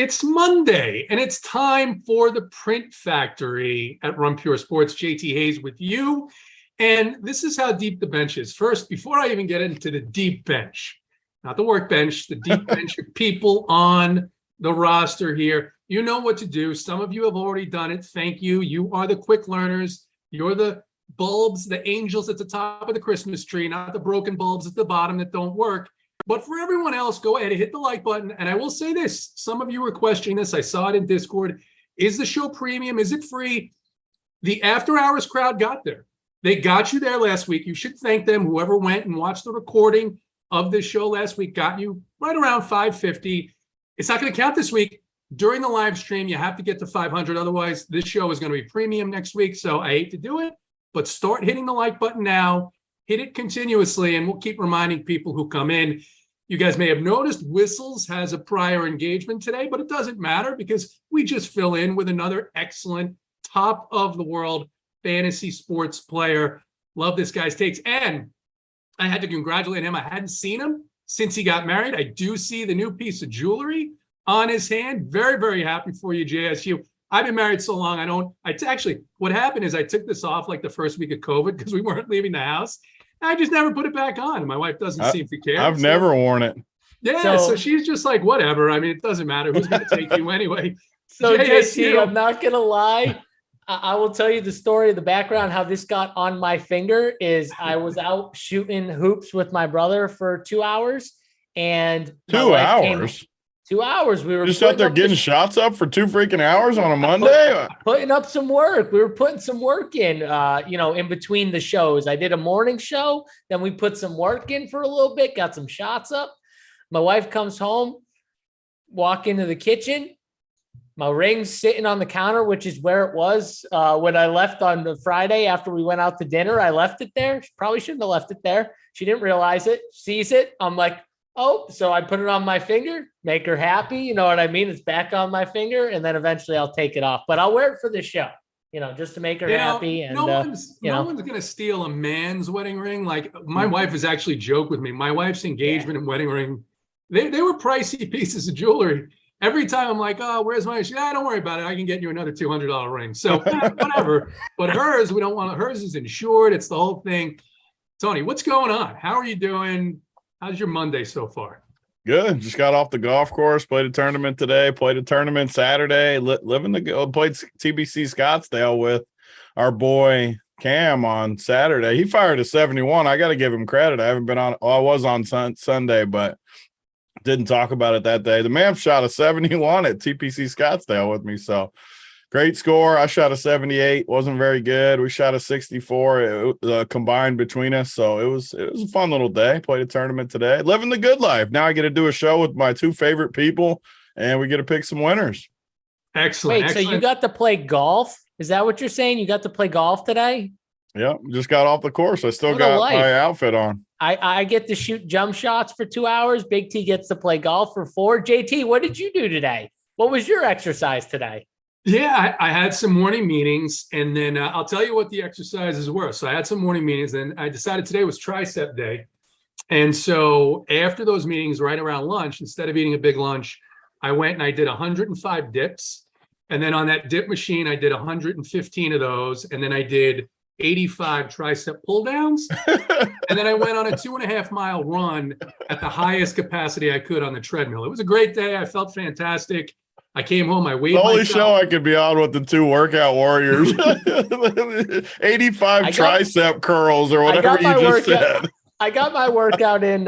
It's Monday, and it's time for the Print Factory at Run Pure Sports. JT Hayes with you. And this is how deep the bench is. First, before I even get into the deep bench, not the workbench, the deep bench of people on the roster here, you know what to do. Some of you have already done it. Thank you. You are the quick learners. You're the bulbs, the angels at the top of the Christmas tree, not the broken bulbs at the bottom that don't work. But for everyone else, go ahead and hit the like button. And I will say this, some of you were questioning this. I saw it in Discord. Is the show premium? Is it free? The after hours crowd got there. They got you there last week. You should thank them. Whoever went and watched the recording of this show last week got you right around 550. It's not going to count this week. During the live stream, you have to get to 500. Otherwise, this show is going to be premium next week. So I hate to do it, but start hitting the like button now. Hit it continuously, and we'll keep reminding people who come in. You guys may have noticed Whistles has a prior engagement today, but it doesn't matter because we just fill in with another excellent top of the world fantasy sports player. Love this guy's takes. And I had to congratulate him. I hadn't seen him since he got married. I do see the new piece of jewelry on his hand. Very, very happy for you, JSU. I've been married so long. Actually, what happened is I took this off like the first week of COVID because we weren't leaving the house. I just never put it back on. My wife doesn't seem to care. I've never worn it. Yeah, so she's just like, whatever. I mean, it doesn't matter. Who's going to take you anyway? So, JC, I'm not going to lie. I will tell you the story of the background, how this got on my finger is I was out shooting hoops with my brother for 2 hours. And 2 hours? 2 hours. We were just out there getting shots up for 2 freaking hours on a Monday. Putting up some work. We were putting some work in, in between the shows. I did a morning show. Then we put some work in for a little bit, got some shots up. My wife comes home, walk into the kitchen. My ring's sitting on the counter, which is where it was when I left on the Friday after we went out to dinner. I left it there. She probably shouldn't have left it there. She didn't realize it. Sees it. I'm like, oh, so I put it on my finger, make her happy. You know what I mean? It's back on my finger, and then eventually I'll take it off. But I'll wear it for the show, just to make her happy. And no one's going to steal a man's wedding ring. Like my wife has actually joked with me. My wife's engagement and wedding ring, they were pricey pieces of jewelry. Every time I'm like, oh, where's my? Don't worry about it. I can get you another $200 ring. So whatever. But hers, we don't want. Hers is insured. It's the whole thing. Tony, what's going on? How are you doing? How's your Monday so far? Good. Just got off the golf course, played a tournament today, played a tournament Saturday, played TBC Scottsdale with our boy Cam on Saturday. He fired a 71. I got to give him credit. I haven't been on. I was on Sunday, but didn't talk about it that day. The man shot a 71 at TPC Scottsdale with me. So great score. I shot a 78. Wasn't very good. We shot a 64 combined between us. So it was a fun little day. Played a tournament today. Living the good life. Now I get to do a show with my 2 favorite people, and we get to pick some winners. Excellent. Wait, so you got to play golf? Is that what you're saying? You got to play golf today? Yep. Just got off the course. I still got my outfit on. I get to shoot jump shots for 2 hours. Big T gets to play golf for 4. JT, what did you do today? What was your exercise today? Yeah, I had some morning meetings, and then I'll tell you what the exercises were. So I had some morning meetings, and I decided today was tricep day. And so after those meetings, right around lunch, instead of eating a big lunch, I went and I did 105 dips. And then on that dip machine, I did 115 of those. And then I did 85 tricep pull downs. And then I went on a 2.5 mile run at the highest capacity I could on the treadmill. It was a great day. I felt fantastic. I came home. I weighed myself. The only show I could be on with the 2 workout warriors. 85 tricep curls or whatever you just said. I got my workout in.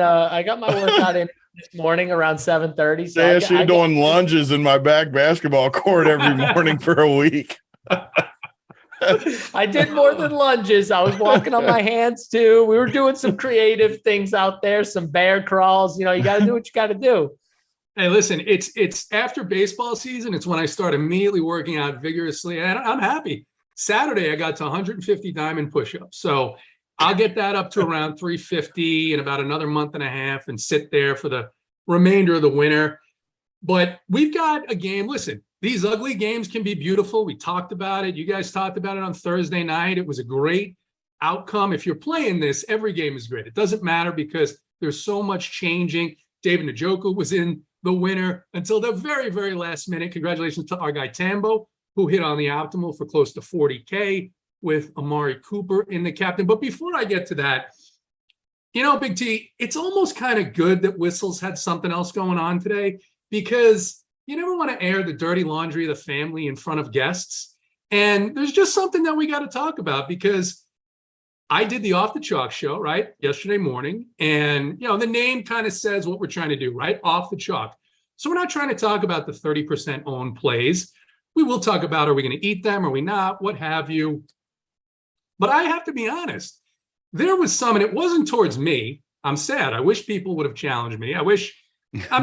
This morning around 7:30. So yeah, she's doing lunges in my back basketball court every morning for a week. I did more than lunges. I was walking on my hands too. We were doing some creative things out there, some bear crawls. You got to do what you got to do. Hey, listen, it's after baseball season. It's when I start immediately working out vigorously, and I'm happy. Saturday, I got to 150 diamond push-ups. So I'll get that up to around 350 in about another month and a half and sit there for the remainder of the winter. But we've got a game. Listen, these ugly games can be beautiful. We talked about it. You guys talked about it on Thursday night. It was a great outcome. If you're playing this, every game is great. It doesn't matter because there's so much changing. David Njoku was in the winner until the very, very last minute. Congratulations to our guy Tambo, who hit on the optimal for close to 40K with Amari Cooper in the captain. But before I get to that, Big T, it's almost kind of good that Whistles had something else going on today, because you never want to air the dirty laundry of the family in front of guests. And there's just something that we got to talk about, because I did the Off the Chalk show, right, yesterday morning. And, the name kind of says what we're trying to do, right? Off the Chalk. So we're not trying to talk about the 30% owned plays. We will talk about, are we going to eat them? Are we not? What have you? But I have to be honest. There was some, and it wasn't towards me. I'm sad. I wish people would have challenged me. I'm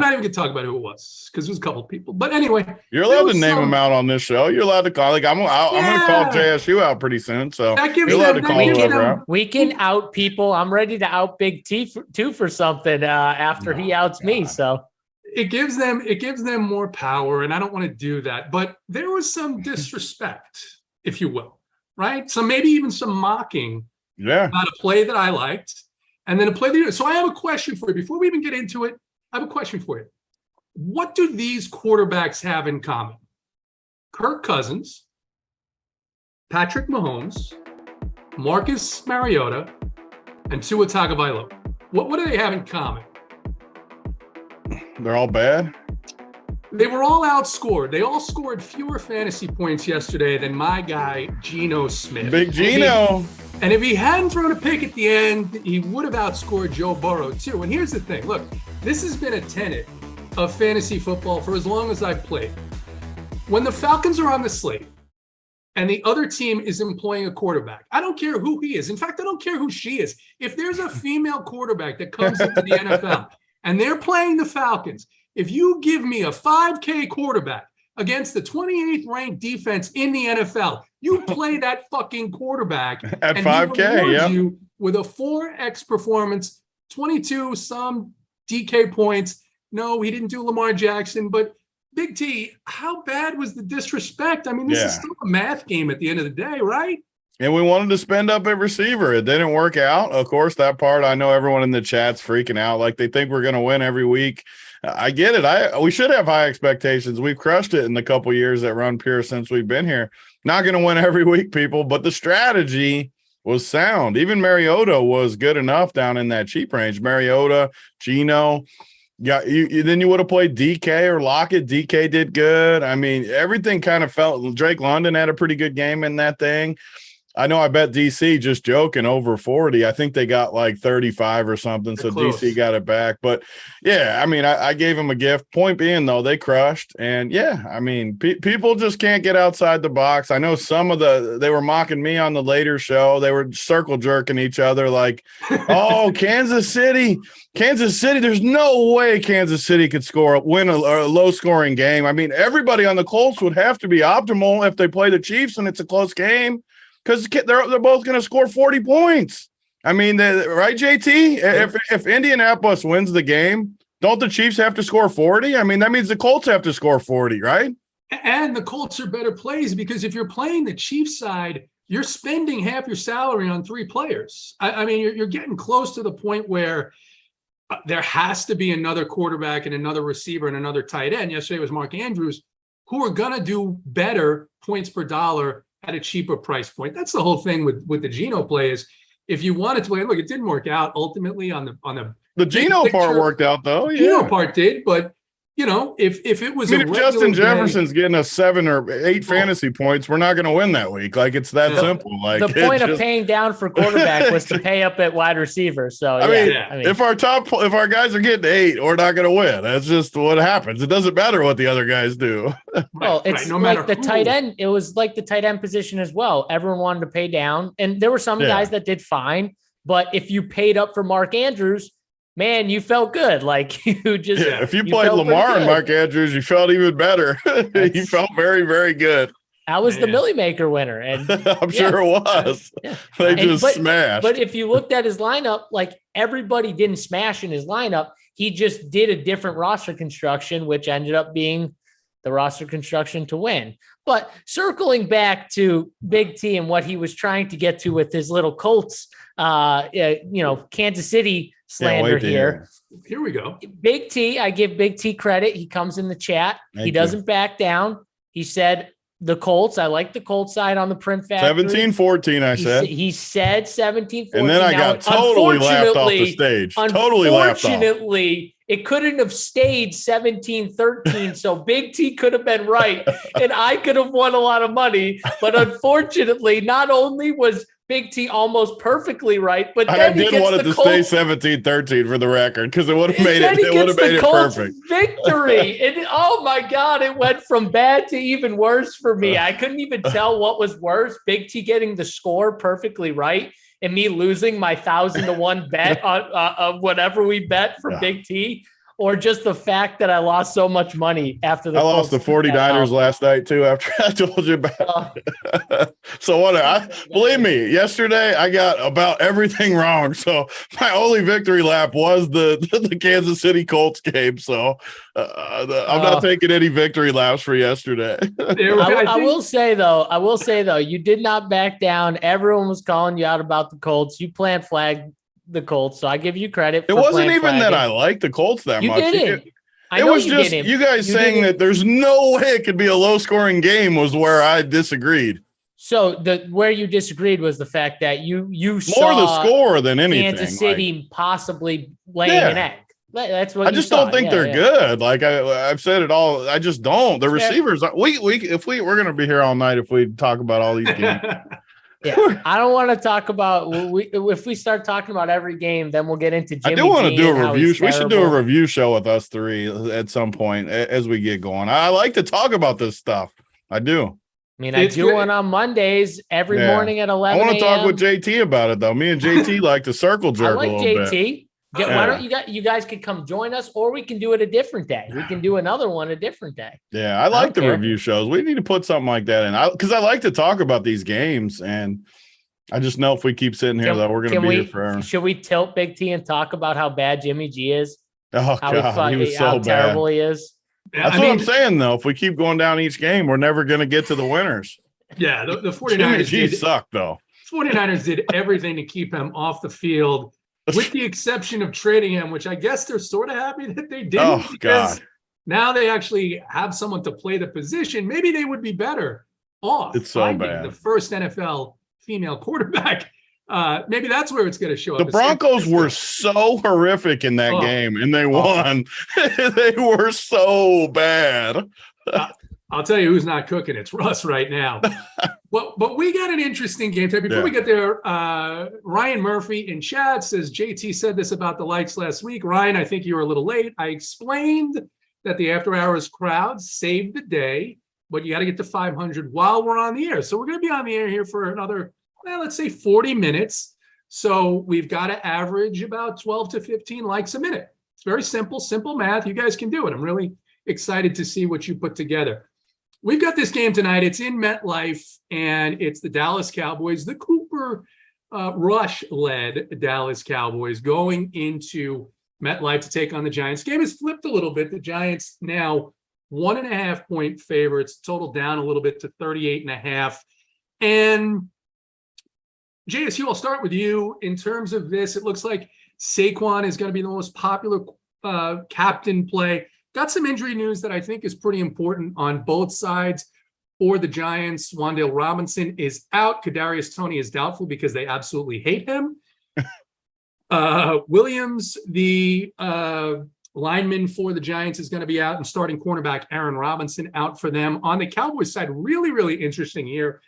not even going to talk about who it was, because it was a couple of people. But anyway. You're allowed to name them out on this show. You're allowed to call. I'm going to call JSU out pretty soon. So you're allowed to call whoever out. We can out people. I'm ready to out Big T too for something after he outs me. So it gives them more power, and I don't want to do that. But there was some disrespect, if you will, right? So maybe even some mocking. Yeah. About a play that I liked, and then a play that. So I have a question for you before we even get into it. I have a question for you. What do these quarterbacks have in common? Kirk Cousins, Patrick Mahomes, Marcus Mariota, and Tua Tagovailoa. What do they have in common? They're all bad. They were all outscored. They all scored fewer fantasy points yesterday than my guy, Geno Smith. Big Geno. And if he hadn't thrown a pick at the end, he would have outscored Joe Burrow too. And here's the thing. Look, this has been a tenet of fantasy football for as long as I've played. When the Falcons are on the slate and the other team is employing a quarterback, I don't care who he is. In fact, I don't care who she is. If there's a female quarterback that comes into the NFL and they're playing the Falcons, if you give me a 5K quarterback against the 28th ranked defense in the NFL, you play that fucking quarterback at 5K, yeah. You with a 4X performance, 22 some DK points. No, he didn't do Lamar Jackson, but Big T, how bad was the disrespect? I mean, this is still a math game at the end of the day, right? And we wanted to spend up a receiver. It didn't work out. Of course, that part, I know everyone in the chat's freaking out. Like they think we're going to win every week. I get it. We should have high expectations. We've crushed it in the couple years that Run Pure since we've been here. Not going to win every week, people, but the strategy was sound. Even Mariota was good enough down in that cheap range. Mariota, Geno. Yeah, then you would have played DK or Lockett. DK did good. I mean, everything kind of felt. Drake London had a pretty good game in that thing. I know I bet DC, just joking, over 40. I think they got like 35 or something. So close. DC got it back. But yeah, I mean, I gave them a gift. Point being, though, they crushed. And yeah, I mean, people just can't get outside the box. I know some of they were mocking me on the later show. They were circle jerking each other like, oh, Kansas City. There's no way Kansas City could win a low scoring game. I mean, everybody on the Colts would have to be optimal if they play the Chiefs and it's a close game. Because they're both going to score 40 points. I mean, right, JT? If Indianapolis wins the game, don't the Chiefs have to score 40? I mean, that means the Colts have to score 40, right? And the Colts are better plays because if you're playing the Chiefs side, you're spending half your salary on 3 players. I mean, you're getting close to the point where there has to be another quarterback and another receiver and another tight end. Yesterday was Mark Andrews, who are going to do better points per dollar at a cheaper price point. That's the whole thing with the Geno play is if you wanted to play, look, it didn't work out ultimately on the Geno part worked out though. The Geno part did, but if it was, if Justin Jefferson's getting us 7 or 8 fantasy points, we're not going to win that week. Like it's that simple. Like the point of paying down for quarterback was to pay up at wide receiver. So I mean, if our guys are getting 8, we're not going to win. That's just what happens. It doesn't matter what the other guys do. Well, it's no like the tight end. It was like the tight end position as well. Everyone wanted to pay down, and there were some guys that did fine. But if you paid up for Mark Andrews, man, you felt good. Like you just if you played Lamar and Mark Andrews, you felt even better. You felt very, very good. That was the Millie Maker winner, and I'm sure it was. They just smashed. But if you looked at his lineup, like everybody didn't smash in his lineup. He just did a different roster construction, which ended up being the roster construction to win. But circling back to Big T and what he was trying to get to with his little Colts, Kansas City slander here. Here we go. Big T, I give Big T credit. He comes in the chat. He doesn't back down. He said the Colts. I like the Colts side on the print factory. 17-14, I said. He said 17-14. And then I got totally laughed off the stage. Totally laughed off. Unfortunately, it couldn't have stayed 17-13. So Big T could have been right. And I could have won a lot of money. But unfortunately, not only was Big T almost perfectly right, but then I did want it to stay 17-13 for the record, because it would have made it perfect. Victory. And oh my God, it went from bad to even worse for me. I couldn't even tell what was worse. Big T getting the score perfectly right and me losing my 1,000-to-1 bet on whatever we bet for Big T, or just the fact that I lost so much money after I lost the 49ers last night too, after I told you about it. So believe me, yesterday I got about everything wrong. So my only victory lap was the Kansas City Colts game. So I'm not taking any victory laps for yesterday. I will say though, you did not back down. Everyone was calling you out about the Colts. You plant flagged the Colts, so I give you credit. It wasn't even that I liked the Colts that much. Didn't. It was just you guys saying that there's no way it could be a low-scoring game was where I disagreed. So where you disagreed was the fact that you more saw the score than anything. Kansas City possibly laying an egg. That's what I just don't think they're good. Like I've said it all. I just don't. The receivers. We're gonna be here all night if we talk about all these games. Yeah, I don't want to talk about. If we start talking about every game, then we'll get into Jimmy. I do want to do a review. We should do a review show with us three at some point as we get going. I like to talk about this stuff. I do. I mean, I do one on Mondays every morning at 11. I want to talk with JT about it though. Me and JT like to circle jerk a little bit. JT. Why don't you guys could come join us, or we can do it a different day. We can do another one a different day. Yeah, I like the review shows. We need to put something like that in, because I like to talk about these games, and I just know if we keep sitting here, though, we're going to be here forever. Should we tilt Big T and talk about how bad Jimmy G is? Oh, God, he was so bad. Terrible he is. That's what I'm saying, though. If we keep going down each game, we're never going to get to the winners. Yeah, the 49ers Jimmy G sucked, though. 49ers did everything to keep him off the field, with the exception of trading him, which I guess they're sort of happy that they didn't. Oh, God. Now they actually have someone to play the position. Maybe they would be better off. It's so bad. The first NFL female quarterback. Maybe that's where it's going to show up. The Broncos were so horrific in that game, and they won. They were so bad. I'll tell you who's not cooking. It's Russ right now. But we got an interesting game today. Before we get there, Ryan Murphy in chat says, JT said this about the lights last week. Ryan, I think you were a little late. I explained that the after hours crowd saved the day, but you got to get to 500 while we're on the air. So we're going to be on the air here for another, let's say 40 minutes. So we've got to average about 12 to 15 likes a minute. It's very simple math. You guys can do it. I'm really excited to see what you put together. We've got this game tonight. It's in MetLife, and it's the Dallas Cowboys, the Cooper Rush-led Dallas Cowboys going into MetLife to take on the Giants. Game has flipped a little bit. The Giants now 1.5-point favorites, total down a little bit to 38.5. And JSU, I'll start with you. In terms of this, it looks like Saquon is going to be the most popular captain play. Got some injury news that I think is pretty important on both sides for the Giants. Wan'Dale Robinson is out. Kadarius Toney is doubtful because they absolutely hate him. Williams, the lineman for the Giants, is going to be out, and starting cornerback Aaron Robinson out for them. On the Cowboys side, really, really interesting here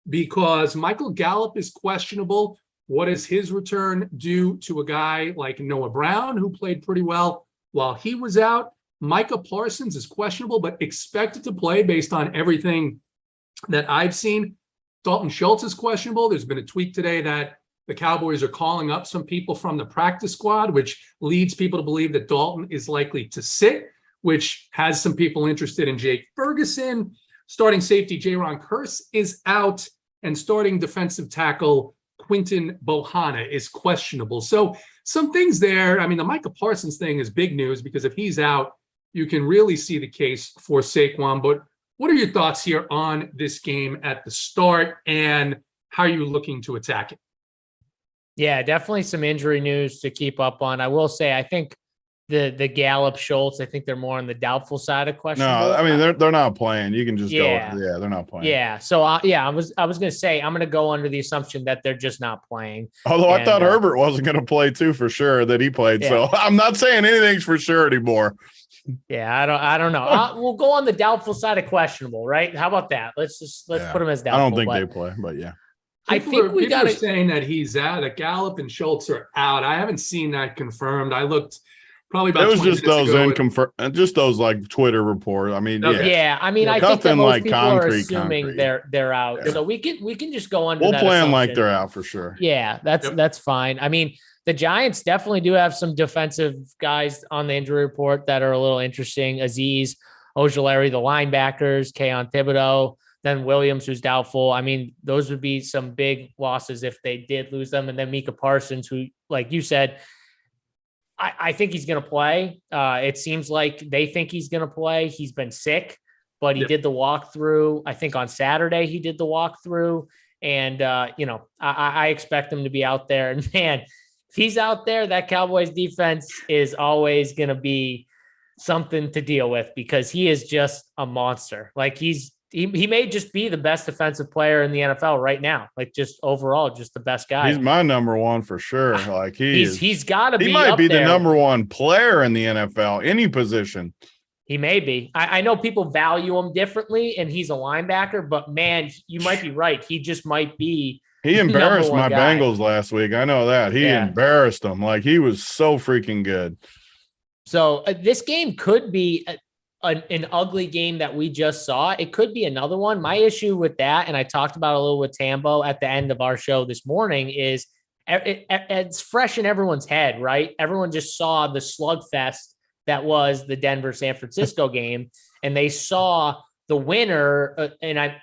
because Michael Gallup is questionable. What does his return do to a guy like Noah Brown, who played pretty well while he was out? Micah Parsons is questionable, but expected to play based on everything that I've seen. Dalton Schultz is questionable. There's been a tweet today that the Cowboys are calling up some people from the practice squad, which leads people to believe that Dalton is likely to sit, which has some people interested in Jake Ferguson. Starting safety Jaron Kearse is out, and starting defensive tackle Quinton Bohanna is questionable. So some things there. I mean, the Micah Parsons thing is big news because if he's out, you can really see the case for Saquon. But what are your thoughts here on this game at the start, and how are you looking to attack it? Yeah, definitely some injury news to keep up on. I will say, I think the Gallup Schultz, I think they're more on the doubtful side of questionable. No, I mean they're not playing. You can just go. Yeah. Yeah, they're not playing. Yeah. So I was going to say I'm going to go under the assumption that they're just not playing. Although I thought Herbert wasn't going to play too for sure that he played. Yeah. So I'm not saying anything's for sure anymore. Yeah, I don't know. We'll go on the doubtful side of questionable, right? How about that? Let's put them as doubtful. I don't think they play, but yeah. People are saying that he's out. That Gallup and Schultz are out. I haven't seen that confirmed. I looked probably about. It was just those just those like Twitter reports. I mean, yeah. I mean, I think that most people are assuming they're out. Yeah. So we can just go under. We'll that plan assumption. like they're out for sure. Yeah, that's fine. I mean, the Giants definitely do have some defensive guys on the injury report that are a little interesting. Azeez Ojulari, the linebackers, Keon Thibodeau. Then Williams, who's doubtful. I mean, those would be some big losses if they did lose them. And then Micah Parsons, who, like you said, I think he's going to play. It seems like they think he's going to play. He's been sick, but he did the walkthrough. I think on Saturday he did the walkthrough. And, I expect him to be out there. And, man, if he's out there, that Cowboys defense is always going to be something to deal with because he is just a monster. Like he may just be the best defensive player in the NFL right now. Like just overall, just the best guy. He's my number one for sure. Like he's got to be. He might up be there. the number one player in the NFL, any position. He may be. I know people value him differently, and he's a linebacker. But man, you might be right. He just might be. He embarrassed my Bengals last week. I know that. He embarrassed them. Like he was so freaking good. So this game could be an ugly game that we just saw. It could be another one. My issue with that, and I talked about a little with Tambo at the end of our show this morning, is it's fresh in everyone's head, right? Everyone just saw the slugfest that was the Denver-San Francisco game, and they saw the winner,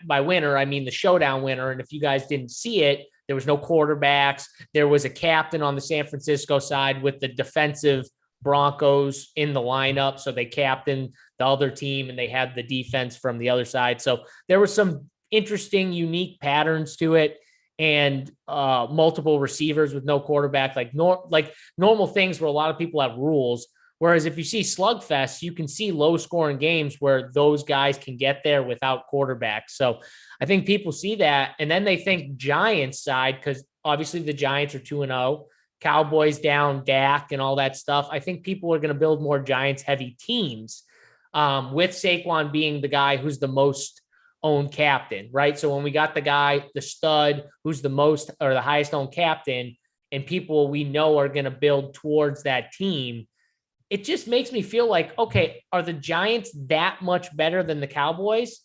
by winner, I mean the showdown winner. And if you guys didn't see it, there was no quarterbacks. There was a captain on the San Francisco side with the defensive Broncos in the lineup. So they captained the other team and they had the defense from the other side. So there were some interesting, unique patterns to it and multiple receivers with no quarterback, like normal things where a lot of people have rules. Whereas if you see slugfest, you can see low scoring games where those guys can get there without quarterbacks. So I think people see that. And then they think Giants side, because obviously the Giants are 2-0. Cowboys down Dak and all that stuff. I think people are going to build more Giants heavy teams with Saquon being the guy who's the most owned captain, right? So when we got the guy, the stud, who's the most or the highest owned captain, and people we know are going to build towards that team, it just makes me feel like, okay, are the Giants that much better than the Cowboys?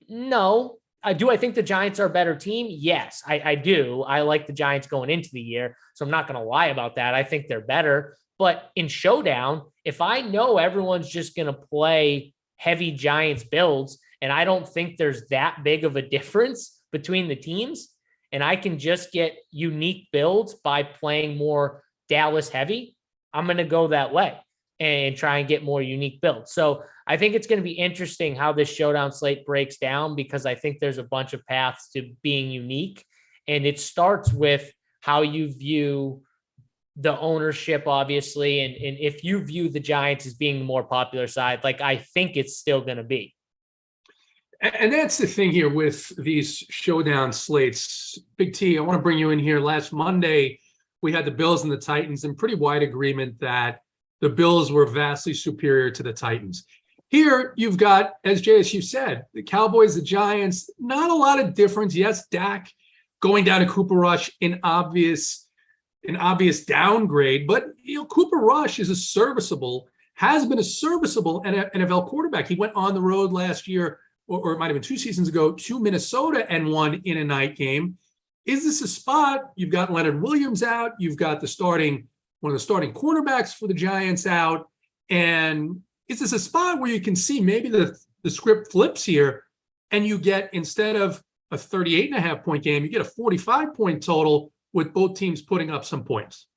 No. Do I think the Giants are a better team? Yes, I do. I like the Giants going into the year, so I'm not going to lie about that. I think they're better. But in Showdown, if I know everyone's just going to play heavy Giants builds, and I don't think there's that big of a difference between the teams, and I can just get unique builds by playing more Dallas heavy, I'm going to go that way and try and get more unique builds. So I think it's going to be interesting how this showdown slate breaks down, because I think there's a bunch of paths to being unique. And it starts with how you view the ownership, obviously. And if you view the Giants as being the more popular side, like I think it's still going to be. And that's the thing here with these showdown slates. Big T, I want to bring you in here. Last Monday, we had the Bills and the Titans in pretty wide agreement that the Bills were vastly superior to the Titans. Here, you've got, as JSU said, the Cowboys, the Giants, not a lot of difference. Yes, Dak going down to Cooper Rush, an obvious downgrade, but Cooper Rush is has been a serviceable NFL quarterback. He went on the road last year, or it might have been 2 seasons ago, to Minnesota and won in a night game. Is this a spot? You've got Leonard Williams out. You've got one of the starting cornerbacks for the Giants out. And is this a spot where you can see maybe the script flips here and you get, instead of a 38.5 point game, you get a 45 point total with both teams putting up some points?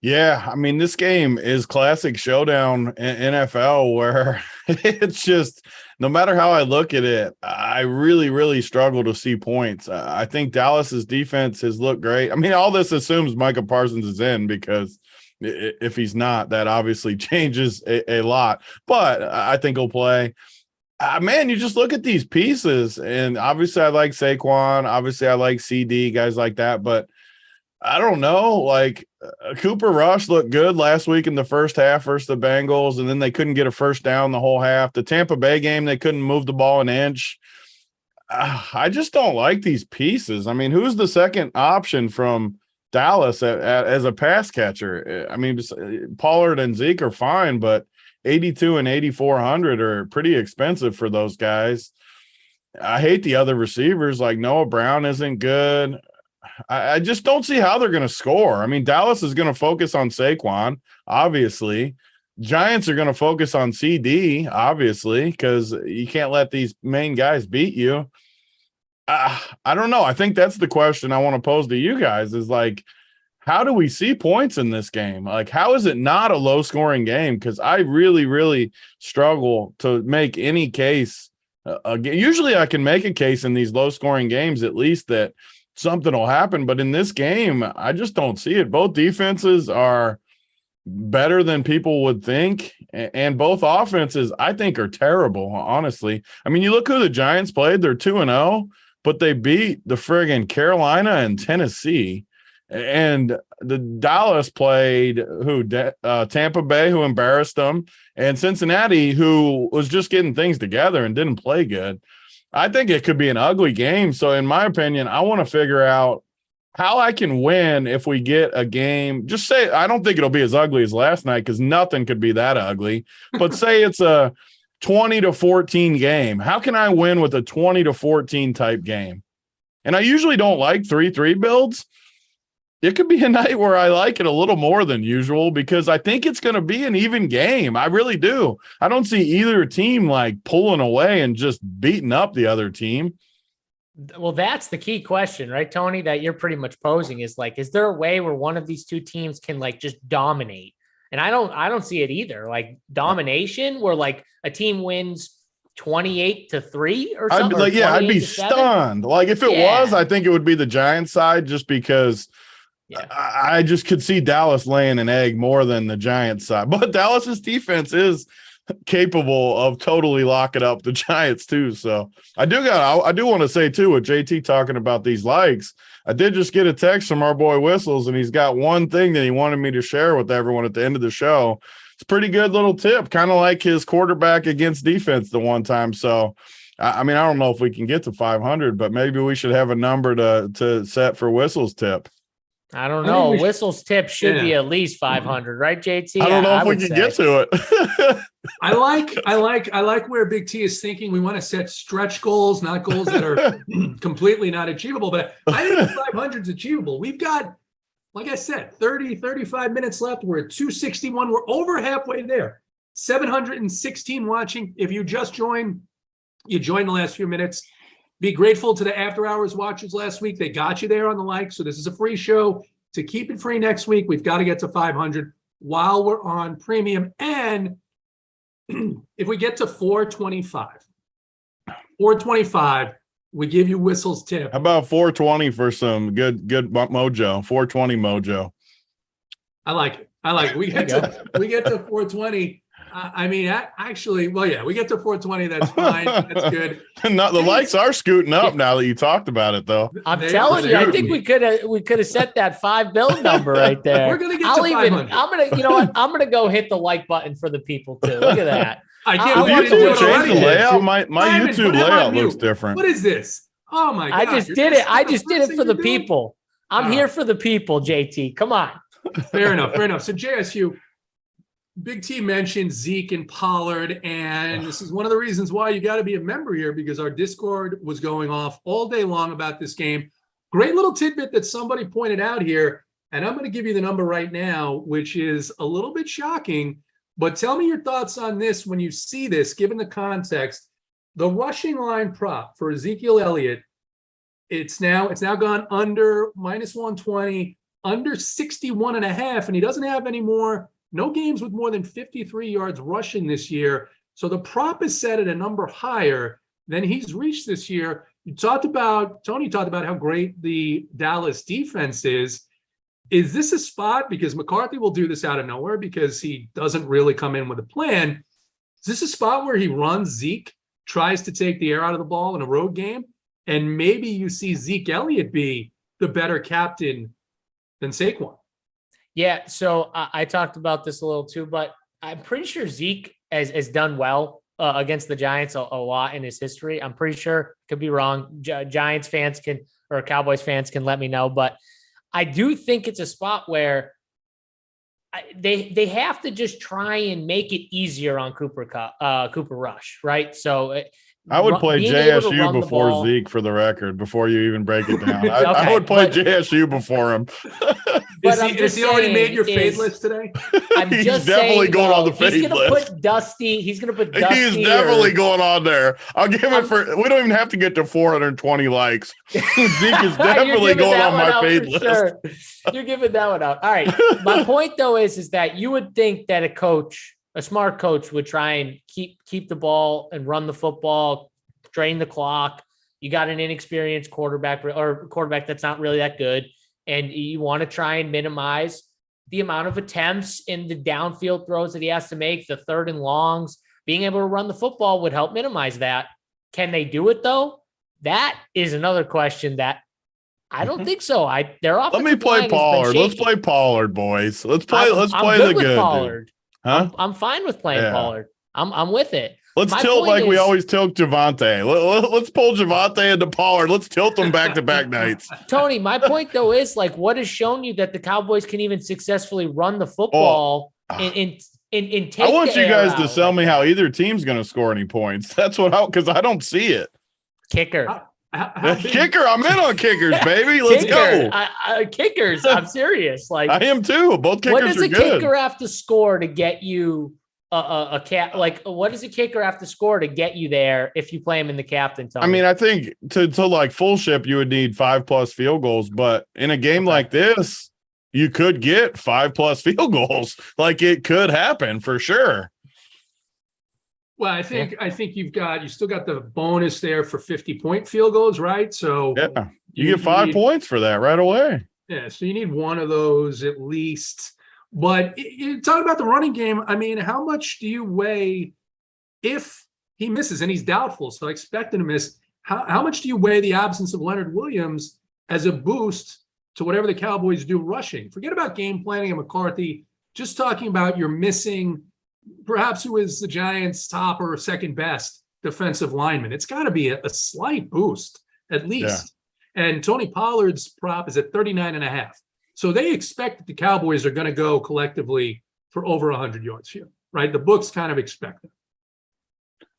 Yeah, I mean, this game is classic showdown in NFL where it's just no matter how I look at it, I really, really struggle to see points. I think Dallas's defense has looked great. I mean, all this assumes Micah Parsons is in because if he's not, that obviously changes a lot. But I think he'll play. Man, you just look at these pieces, and obviously I like Saquon. Obviously I like CD, guys like that, but I don't know. Like Cooper Rush looked good last week in the first half versus the Bengals, and then they couldn't get a first down the whole half. The Tampa Bay game, they couldn't move the ball an inch. I just don't like these pieces. I mean, who's the second option from Dallas as a pass catcher? I mean, Pollard and Zeke are fine, but 82 and 8,400 are pretty expensive for those guys. I hate the other receivers. Like Noah Brown isn't good. I just don't see how they're going to score. I mean, Dallas is going to focus on Saquon, obviously. Giants are going to focus on CD, obviously, because you can't let these main guys beat you. I don't know. I think that's the question I want to pose to you guys is like, how do we see points in this game? Like, how is it not a low-scoring game? Because I really, really struggle to make any case. Usually I can make a case in these low-scoring games, at least that – something will happen, but in this game, I just don't see it. Both defenses are better than people would think, and both offenses, I think, are terrible, honestly. I mean, you look who the Giants played, they're 2-0, but they beat the friggin' Carolina and Tennessee, and the Dallas played Tampa Bay, who embarrassed them, and Cincinnati, who was just getting things together and didn't play good. I think it could be an ugly game. So in my opinion, I want to figure out how I can win if we get a game. Just say, I don't think it'll be as ugly as last night because nothing could be that ugly, but say it's a 20-14 game. How can I win with a 20-14 type game? And I usually don't like 3-3 builds. It could be a night where I like it a little more than usual because I think it's going to be an even game. I really do. I don't see either team like pulling away and just beating up the other team. Well, that's the key question, right, Tony, that you're pretty much posing is like, is there a way where one of these two teams can like just dominate? And I don't see it either. Like domination where like a team wins 28-3 or something. I'd be stunned. Like if it was, I think it would be the Giants side just because I just could see Dallas laying an egg more than the Giants side. But Dallas's defense is capable of totally locking up the Giants too. So I do want to say too, with JT talking about these likes, I did just get a text from our boy Whistles, and he's got one thing that he wanted me to share with everyone at the end of the show. It's a pretty good little tip, kind of like his quarterback against defense the one time. So I mean, I don't know if we can get to 500, but maybe we should have a number to set for Whistle's tip. I don't know. Whistle's tip should be at least 500, right, JT? I don't know if we can get to it. I like where Big T is thinking. We want to set stretch goals, not goals that are completely not achievable. But I think 500 is achievable. We've got, like I said, 35 minutes left. We're at 261. We're over halfway there. 716 watching. If you just joined, you joined the last few minutes. Be grateful to the After Hours watchers last week. They got you there on the like. So this is a free show. To keep it free next week, we've got to get to 500 while we're on premium. And if we get to 425, we give you Whistle's tip. How about 420 for some good mojo? 420 mojo. I like it. We get to 420. I mean, actually, well, yeah, we get to 420. That's fine. That's good. Not the likes are scooting up now that you talked about it, though. I'm telling you, I think we could have set that 5 build number right there. We're gonna get to 500. I'm gonna go hit the like button for the people too. Look at that. I can't believe you changed the layout. My YouTube layout looks different. What is this? Oh my God! I just did it. I just did it for the people. I'm here for the people, JT. Come on. Fair enough. So JSU. Big T mentioned Zeke and Pollard, and this is one of the reasons why you got to be a member here because our Discord was going off all day long about this game. Great little tidbit that somebody pointed out here, and I'm going to give you the number right now, which is a little bit shocking, but tell me your thoughts on this when you see this, given the context. The rushing line prop for Ezekiel Elliott, it's now gone under -120, under 61.5, and he doesn't have any more, no games with more than 53 yards rushing this year. So the prop is set at a number higher than he's reached this year. Tony talked about how great the Dallas defense is. Is this a spot, because McCarthy will do this out of nowhere because he doesn't really come in with a plan? Is this a spot where he runs Zeke, tries to take the air out of the ball in a road game, and maybe you see Zeke Elliott be the better captain than Saquon? Yeah, so I talked about this a little too, but I'm pretty sure Zeke has done well against the Giants a lot in his history. I'm pretty sure, could be wrong. Giants fans or Cowboys fans can let me know, but I do think it's a spot where they have to just try and make it easier on Cooper Rush, right? So I would play JSU before Zeke, for the record, before you even break it down. I would play JSU before him. Has he already made your fade list today? He's definitely going on the fade list. He's going to put Dusty. He's He's definitely going on there. I'll give it we don't even have to get to 420 likes. Zeke is definitely going on my fade list. Sure. You're giving that one out. All right. My point, though, is that you would think that a smart coach would try and keep the ball and run the football, drain the clock. You got an inexperienced quarterback or quarterback that's not really that good, and you want to try and minimize the amount of attempts in the downfield throws that he has to make, the third and longs. Being able to run the football would help minimize that. Can they do it, though? That is another question that I don't think so. They're off. Let me play Pollard. Let's play Pollard, boys. Let's play the good Pollard. Huh? I'm fine with playing Pollard. I'm with it. Let's tilt like we always tilt Javonte. Let's pull Javonte into Pollard. Let's tilt them back-to-back nights. Tony, my point, though, is like, what has shown you that the Cowboys can even successfully run the football and take I want you guys to tell me how either team's going to score any points. That's because I don't see it. Kicker. Kicker. I'm in on kickers, baby. Let's go. Kickers. I'm serious. Like, I am too. Both kickers are good. What does a kicker have to score to get you a cat? Like, what does a kicker have to score to get you there if you play him in the captain? Tony? I mean, I think to like full ship, you would need 5+ field goals. But in a game like this, you could get 5+ field goals. Like, it could happen for sure. Well, I think you still got the bonus there for 50-point field goals, right? So yeah, you get 5 points for that right away. Yeah, so you need one of those at least. But talking about the running game, I mean, how much do you weigh if he misses, and he's doubtful, so I expect him to miss? How much do you weigh the absence of Leonard Williams as a boost to whatever the Cowboys do rushing? Forget about game planning and McCarthy. Just talking about you're missing perhaps who is the Giants' top or second best defensive lineman. It's got to be a slight boost at least. Yeah. And Tony Pollard's prop is at 39.5. So they expect that the Cowboys are going to go collectively for over 100 yards here, right? The books kind of expect it.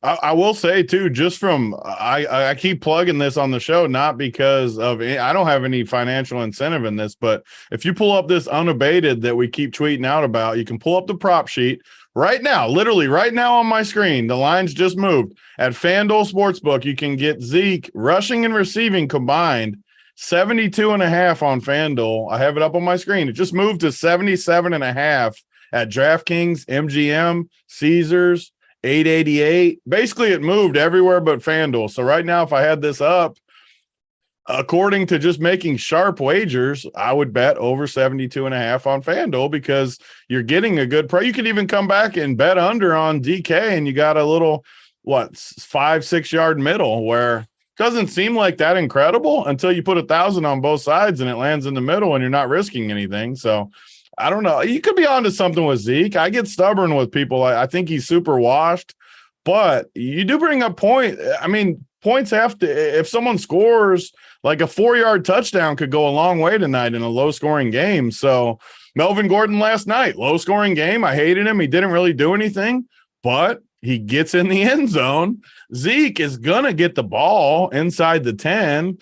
I will say too, just from I keep plugging this on the show, not because of I don't have any financial incentive in this, but if you pull up this unabated that we keep tweeting out about, you can pull up the prop sheet right now, literally right now on my screen. The lines just moved at FanDuel Sportsbook. You can get Zeke rushing and receiving combined 72.5 on FanDuel. I have it up on my screen. It just moved to 77.5 at DraftKings, MGM, Caesars. 888. Basically, it moved everywhere but FanDuel. So right now, if I had this up, according to just making sharp wagers, I would bet over 72.5 on FanDuel because you're getting a good price. You could even come back and bet under on DK, and you got a little 5-6 yard middle where it doesn't seem like that incredible until you put 1,000 on both sides and it lands in the middle and you're not risking anything. So I don't know. You could be onto something with Zeke. I get stubborn with people. I think he's super washed, but you do bring up point. I mean, points have to, if someone scores like a 4-yard touchdown could go a long way tonight in a low scoring game. So Melvin Gordon last night, low scoring game. I hated him. He didn't really do anything, but he gets in the end zone. Zeke is going to get the ball inside the 10.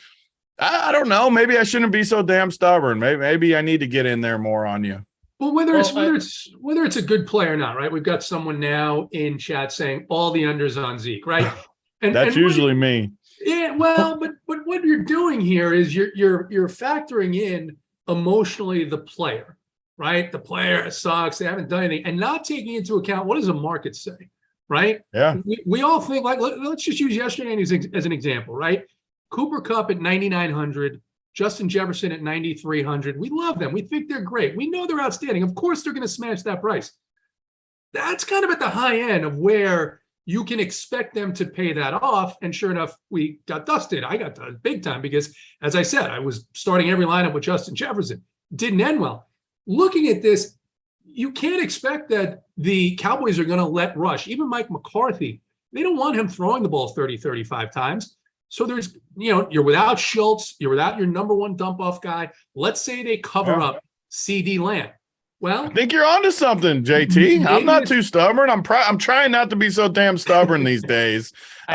I don't know. Maybe I shouldn't be so damn stubborn. Maybe I need to get in there more on you. Well, whether it's a good play or not, right? We've got someone now in chat saying all the unders on Zeke, right? And that's usually me. Yeah, well, but what you're doing here is you're factoring in emotionally the player, right? The player sucks. They haven't done anything, and not taking into account what does the market say, right? Yeah. We all think like let's just use yesterday as an example, right? Cooper Kupp at 9,900, Justin Jefferson at 9,300. We love them. We think they're great. We know they're outstanding. Of course, they're going to smash that price. That's kind of at the high end of where you can expect them to pay that off. And sure enough, we got dusted. I got dusted big time because, as I said, I was starting every lineup with Justin Jefferson. Didn't end well. Looking at this, you can't expect that the Cowboys are going to let rush. Even Mike McCarthy, they don't want him throwing the ball 30, 35 times. So there's, you're without Schultz. You're without your number one dump-off guy. Let's say they cover up CD Lamb. Well, I think you're onto something, JT. I'm not too stubborn. I'm trying not to be so damn stubborn these days.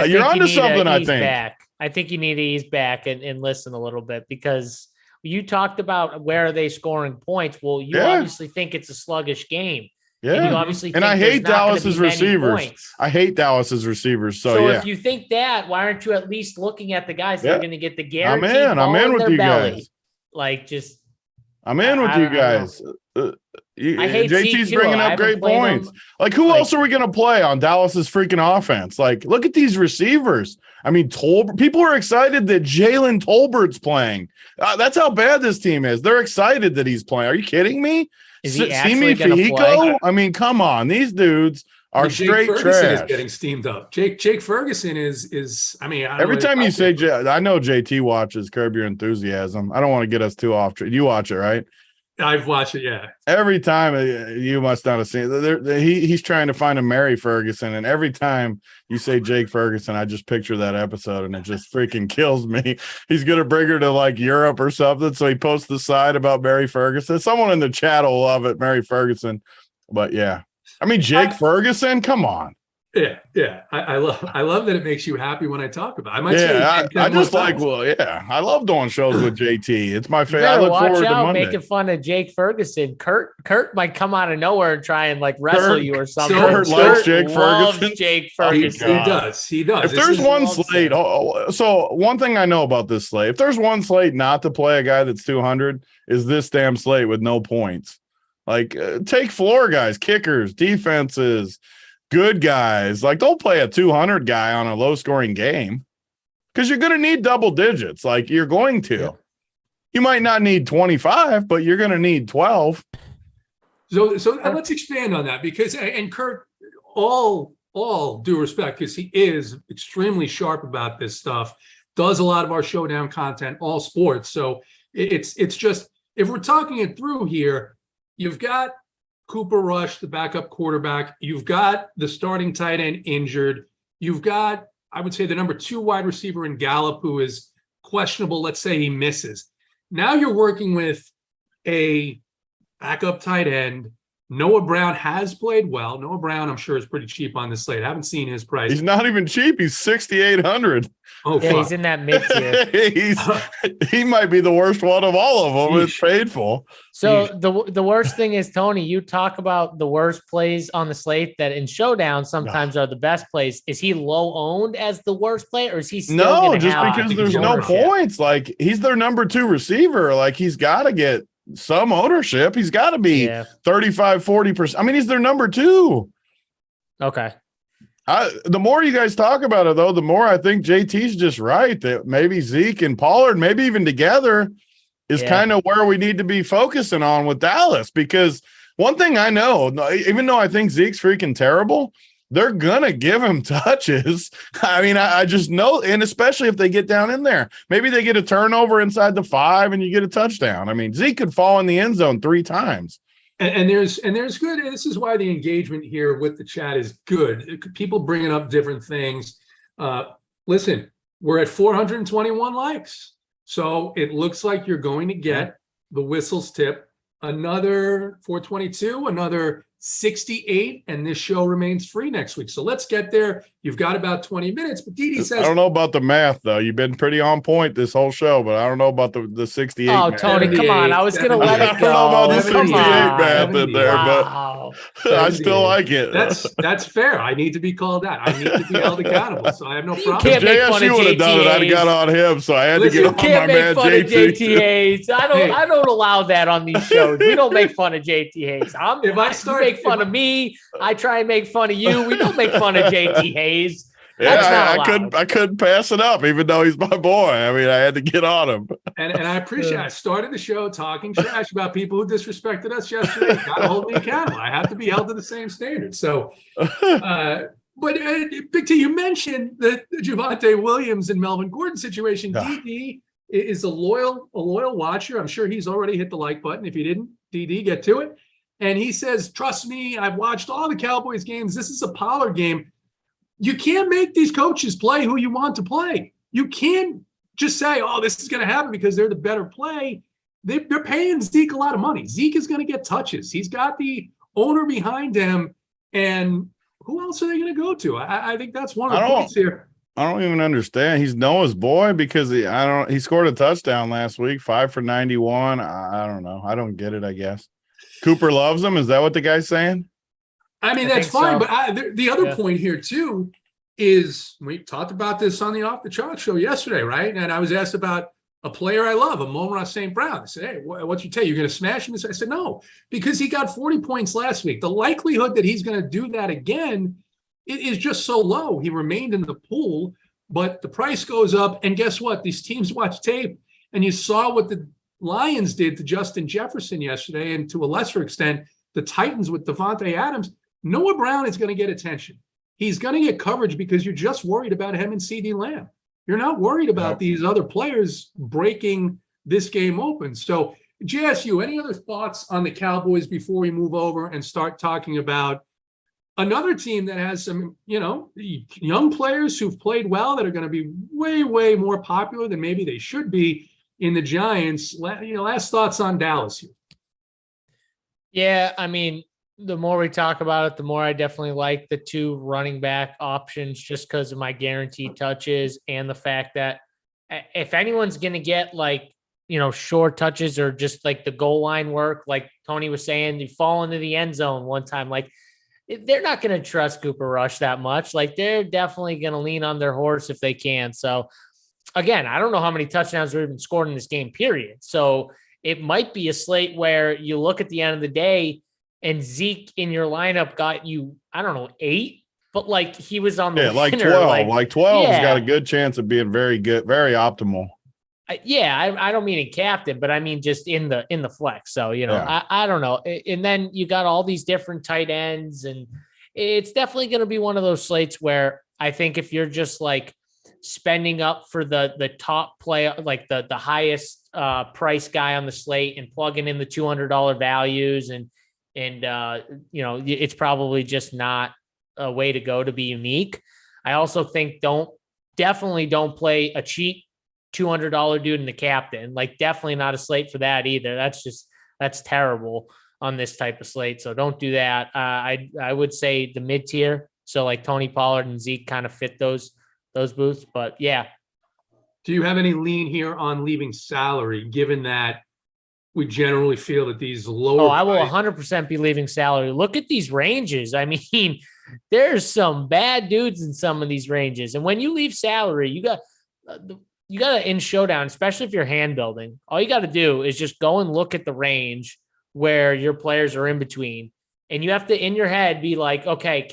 You're onto something, I think. I think you need to ease back and listen a little bit, because you talked about where are they scoring points. Well, you obviously think it's a sluggish game. Yeah. And you obviously and I hate Dallas's receivers. I hate Dallas's receivers. So if you think that, why aren't you at least looking at the guys that are going to get the guaranteed I'm in with you guys. I'm in with you guys. I hate JT's bringing up great points. Like, who else are we going to play on Dallas's freaking offense? Like, look at these receivers. I mean, people are excited that Jalen Tolbert's playing. That's how bad this team is. They're excited that he's playing. Are you kidding me? Is he actually going to play? I mean, come on. These dudes are straight Jake Ferguson trash. Is getting steamed up. Jake Ferguson is. I mean, every time you say, I know JT watches Curb Your Enthusiasm. I don't want to get us too off track. You watch it, right? I've watched it, yeah. Every time you must not have seen it. He's trying to find a Mary Ferguson, and every time you say Jake Ferguson, I just picture that episode, and it just freaking kills me. He's gonna bring her to like Europe or something, so he posts the side about Mary Ferguson. Someone in the chat will love it, Mary Ferguson. But yeah, I mean Jake Ferguson, come on. Yeah. I love that it makes you happy when I talk about it. I might I just like, I love doing shows with JT. It's my favorite. I look forward to Monday. Making fun of Jake Ferguson. Kurt might come out of nowhere and try and like wrestle you or something. Kurt likes Jake Ferguson. Jake Ferguson. He does. If there's one slate, so one thing I know about this slate, if there's one slate not to play a guy that's 200, is this damn slate with no points. Like, take floor guys, kickers, defenses, good guys. Like, don't play a 200 guy on a low scoring game, because you're going to need double digits. Like, you're going to. Yeah. You might not need 25, but you're going to need 12. So let's expand on that, because, and Kurt, all due respect, because he is extremely sharp about this stuff, does a lot of our showdown content, all sports. So it's just, if we're talking it through here, you've got Cooper Rush, the backup quarterback. You've got the starting tight end injured. You've got, I would say, the number 2 wide receiver in Gallup, who is questionable. Let's say he misses. Now you're working with a backup tight end. Noah Brown has played well. Noah Brown, I'm sure, is pretty cheap on this slate. I haven't seen his price. He's not even cheap. He's 6,800. Oh, yeah, he's in that mid tier. He might be the worst one of all of them. It's painful. So the worst thing is, Tony, you talk about the worst plays on the slate that in Showdown sometimes are the best plays. Is he low owned as the worst play, or is he still because there's no points? Like, he's their number 2 receiver. Like, he's got to get some ownership. He's got to be 35, 40%. I mean, he's their number 2. Okay. The more you guys talk about it, though, the more I think JT's just right that maybe Zeke and Pollard, maybe even together, is kind of where we need to be focusing on with Dallas. Because one thing I know, even though I think Zeke's freaking terrible, they're going to give him touches. I mean, I just know, and especially if they get down in there. Maybe they get a turnover inside the 5 and you get a touchdown. I mean, Zeke could fall in the end zone 3 times. And there's good. And this is why the engagement here with the chat is good. People bringing up different things. Listen, we're at 421 likes. So it looks like you're going to get the whistles tip, another 422, another 68, and this show remains free next week. So let's get there. You've got about 20 minutes, but Didi says, I don't know about the math though. You've been pretty on point this whole show, but I don't know about the 68. Oh, math. Tony, come on. I was going to let I it don't go. know about the 68 Come on. math in there, Wow. but I still like it. That's fair. I need to be called out. I need to be held accountable. So I have no You problem. can't make fun of JSU would have done it. I'd have got on him, so I had Listen, to You get on can't my man make fun of JT JT. Hayes. I don't allow that on these shows. We don't make fun of JT Hayes. If I you start- make fun of me, I try and make fun of you. We don't make fun of JT Hayes. That's Yeah, not I allowed. couldn't pass it up, even though he's my boy. I mean, I had to get on him. And I appreciate I started the show talking trash about people who disrespected us yesterday. Got to hold me accountable. I have to be held to the same standard. So, but Big T, you mentioned the Javonte Williams and Melvin Gordon situation. DD is a loyal watcher. I'm sure he's already hit the like button. If he didn't, DD, get to it. And he says, trust me, I've watched all the Cowboys games. This is a Pollard game. You can't make these coaches play who you want to play. You can't just say, oh, this is going to happen because they're the better play. They're paying Zeke a lot of money. Zeke is going to get touches. He's got the owner behind him. And who else are they going to go to? I think that's one of the points here. I don't even understand. He's Noah's boy because he scored a touchdown last week, 5 for 91. I don't know. I don't get it, I guess. Cooper loves him. Is that what the guy's saying? I mean, that's fine. So. But the other point here, too, is we talked about this on the Off the Chart show yesterday, right? And I was asked about a player I love, Amon-Ra St. Brown. I said, hey, what's your take? You're going to smash him? I said, no, because he got 40 points last week. The likelihood that he's going to do that again is just so low. He remained in the pool, but the price goes up. And guess what? These teams watch tape, and you saw what the Lions did to Justin Jefferson yesterday, and to a lesser extent, the Titans with Devontae Adams. Noah Brown is going to get attention. He's going to get coverage because you're just worried about him and CeeDee Lamb. You're not worried about these other players breaking this game open. So, JSU, any other thoughts on the Cowboys before we move over and start talking about another team that has some, young players who've played well that are going to be way, way more popular than maybe they should be in the Giants? Last thoughts on Dallas here. Yeah, I mean, the more we talk about it, the more I definitely like the two running back options just because of my guaranteed touches and the fact that if anyone's going to get short touches or just like the goal line work, like Tony was saying, you fall into the end zone one time, they're not going to trust Cooper Rush that much. They're definitely going to lean on their horse if they can. So again, I don't know how many touchdowns were even scored in this game, period. So it might be a slate where you look at the end of the day and Zeke in your lineup got you, 8, but he was on the winner. 12. 12 has got a good chance of being very good, very optimal. I don't mean in captain, but I mean just in the flex. So, I don't know. And then you got all these different tight ends, and it's definitely going to be one of those slates where I think if you're just spending up for the top player, the highest price guy on the slate and plugging in the $200 values and it's probably just not a way to go to be unique. I also think definitely don't play a cheap $200 dude in the captain. Definitely not a slate for that either. That's terrible on this type of slate. So don't do that. I would say the mid tier. So Tony Pollard and Zeke kind of fit those booths, but yeah. Do you have any lean here on leaving salary, given that we generally feel that these lower? I will 100% be leaving salary. Look at these ranges. I mean, there's some bad dudes in some of these ranges. And when you leave salary, you got to in Showdown, especially if you're hand building, all you got to do is just go and look at the range where your players are in between. And you have to, in your head, be like, okay,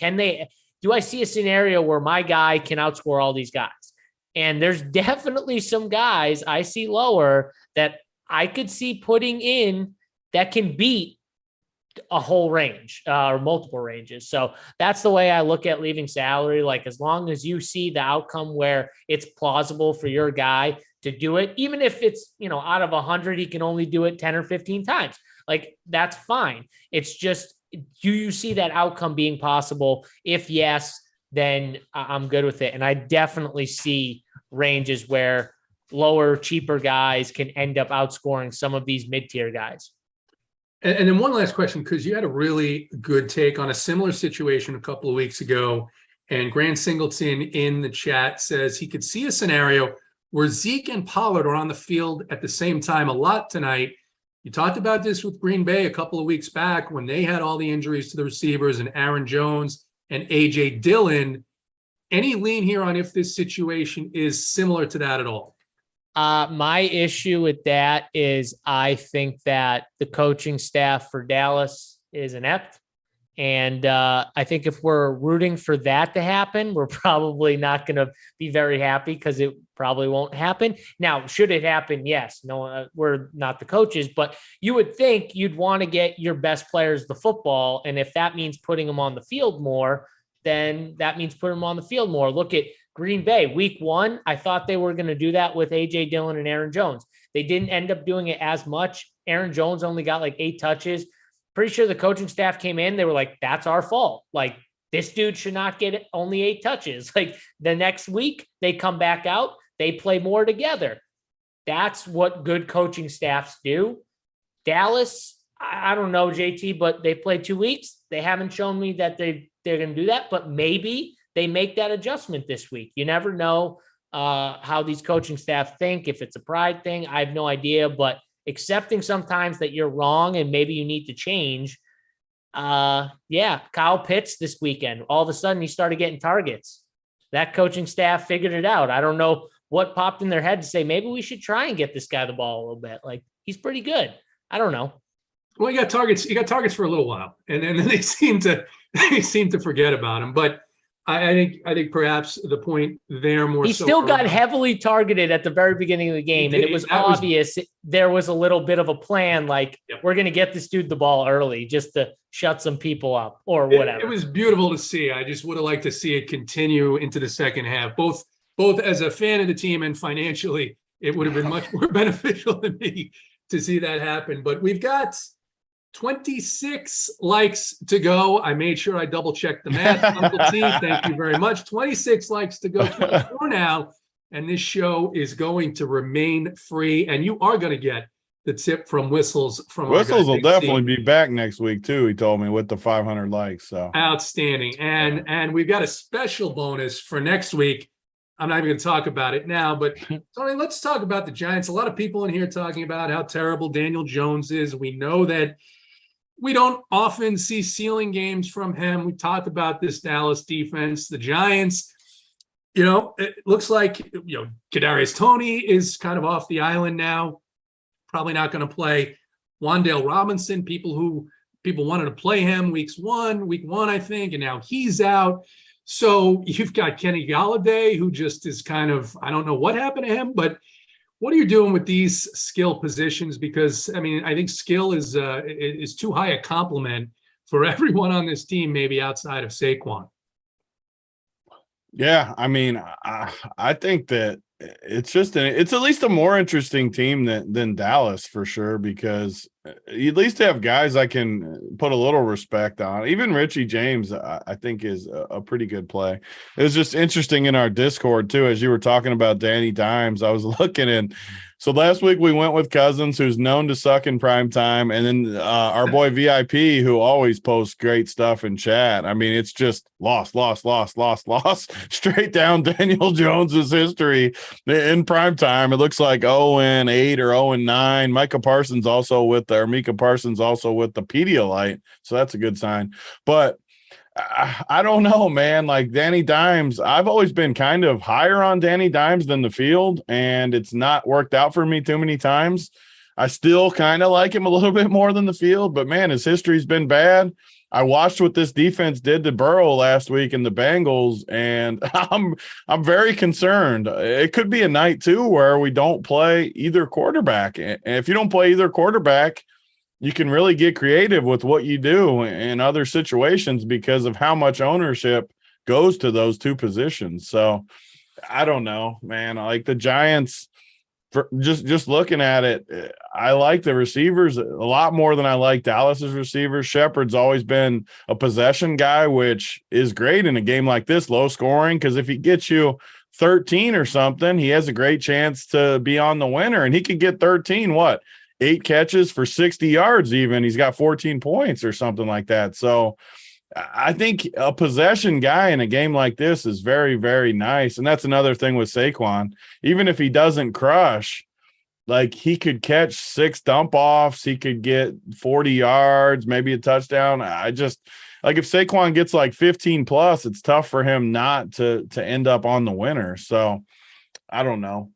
do I see a scenario where my guy can outscore all these guys? And there's definitely some guys I see lower that I could see putting in that can beat a whole range or multiple ranges. So that's the way I look at leaving salary. As long as you see the outcome where it's plausible for your guy to do it, even if it's, out of 100, he can only do it 10 or 15 times. That's fine. It's just, do you see that outcome being possible? If yes, then I'm good with it. And I definitely see ranges where lower, cheaper guys can end up outscoring some of these mid-tier guys. And then one last question, because you had a really good take on a similar situation a couple of weeks ago. And Grant Singleton in the chat says he could see a scenario where Zeke and Pollard are on the field at the same time a lot tonight. You talked about this with Green Bay a couple of weeks back when they had all the injuries to the receivers and Aaron Jones and A.J. Dillon. Any lean here on if this situation is similar to that at all? My issue with that is I think that the coaching staff for Dallas is inept. And I think if we're rooting for that to happen, we're probably not going to be very happy because it probably won't happen. Now, should it happen? Yes. No, we're not the coaches, but you would think you'd want to get your best players the football. And if that means putting them on the field more, then that means putting them on the field more. Look at Green Bay week 1. I thought they were going to do that with A.J. Dillon and Aaron Jones. They didn't end up doing it as much. Aaron Jones only got like 8 touches. Pretty sure the coaching staff came in. They were like, that's our fault. Like, this dude should not get only 8 touches. Like, the next week they come back out, they play more together. That's what good coaching staffs do. Dallas, I don't know, JT, but they played 2 weeks. They haven't shown me that they're going to do that, but maybe they make that adjustment this week. You never know how these coaching staff think. If it's a pride thing, I have no idea, but accepting sometimes that you're wrong and maybe you need to change. Yeah, Kyle Pitts this weekend, all of a sudden he started getting targets. That coaching staff figured it out. I don't know what popped in their head to say, maybe we should try and get this guy the ball a little bit. Like, he's pretty good. I don't know. Well, he got targets for a little while, and then they seem to forget about him. But I think perhaps the point there more. He so still got heavily targeted at the very beginning of the game, and it was obvious there was a little bit of a plan. Like, we're going to get this dude the ball early just to shut some people up or whatever. It was beautiful to see. I just would have liked to see it continue into the second half, both as a fan of the team and financially. It would have been much more beneficial to me to see that happen. But we've got 26 likes to go. I made sure I double checked the math. Uncle T, thank you very much. 26 likes to go, 24 now. And this show is going to remain free. And you are going to get the tip from Whistles. Whistles will definitely be back next week too, he told me, with the 500 likes. So outstanding. And we've got a special bonus for next week. I'm not even going to talk about it now, but Tony, let's talk about the Giants. A lot of people in here talking about how terrible Daniel Jones is. We know that we don't often see ceiling games from him. We talked about this Dallas defense. The Giants, it looks like, Kadarius Toney is kind of off the island now, probably not going to play. Wan'Dale Robinson, people wanted to play him week one, I think, and now he's out. So you've got Kenny Golladay, who just is kind of, I don't know what happened to him, but what are you doing with these skill positions? Because, I mean, I think skill is too high a compliment for everyone on this team, maybe outside of Saquon. Yeah, I mean, I think that it's at least a more interesting team than Dallas for sure, because you at least have guys I can put a little respect on. Even Richie James, I think, is a pretty good play. It was just interesting in our Discord too, as you were talking about Danny Dimes. I was looking, and so last week we went with Cousins, who's known to suck in prime time, and then our boy VIP, who always posts great stuff in chat. I mean, it's just loss, straight down Daniel Jones's history in prime time. It looks like 0-8 or 0-9. Micah Parsons also with the Pedialyte, so that's a good sign. But I don't know, man. Like Danny Dimes, I've always been kind of higher on Danny Dimes than the field, and it's not worked out for me too many times. I still kind of like him a little bit more than the field, but man, his history's been bad. I watched what this defense did to Burrow last week in the Bengals, and I'm very concerned. It could be a night too where we don't play either quarterback, and if you don't play either quarterback, you can really get creative with what you do in other situations because of how much ownership goes to those two positions. So I don't know, man. Like the Giants, for just looking at it, I like the receivers a lot more than I like Dallas's receivers. Shepard's always been a possession guy, which is great in a game like this, low scoring, because if he gets you 13 or something, he has a great chance to be on the winner, and he could get 13, 8 catches for 60 yards even. He's got 14 points or something like that. So I think a possession guy in a game like this is very, very nice. And that's another thing with Saquon. Even if he doesn't crush, like he could catch 6 dump offs, he could get 40 yards, maybe a touchdown. I just like if Saquon gets like 15 plus, it's tough for him not to end up on the winner. So I don't know.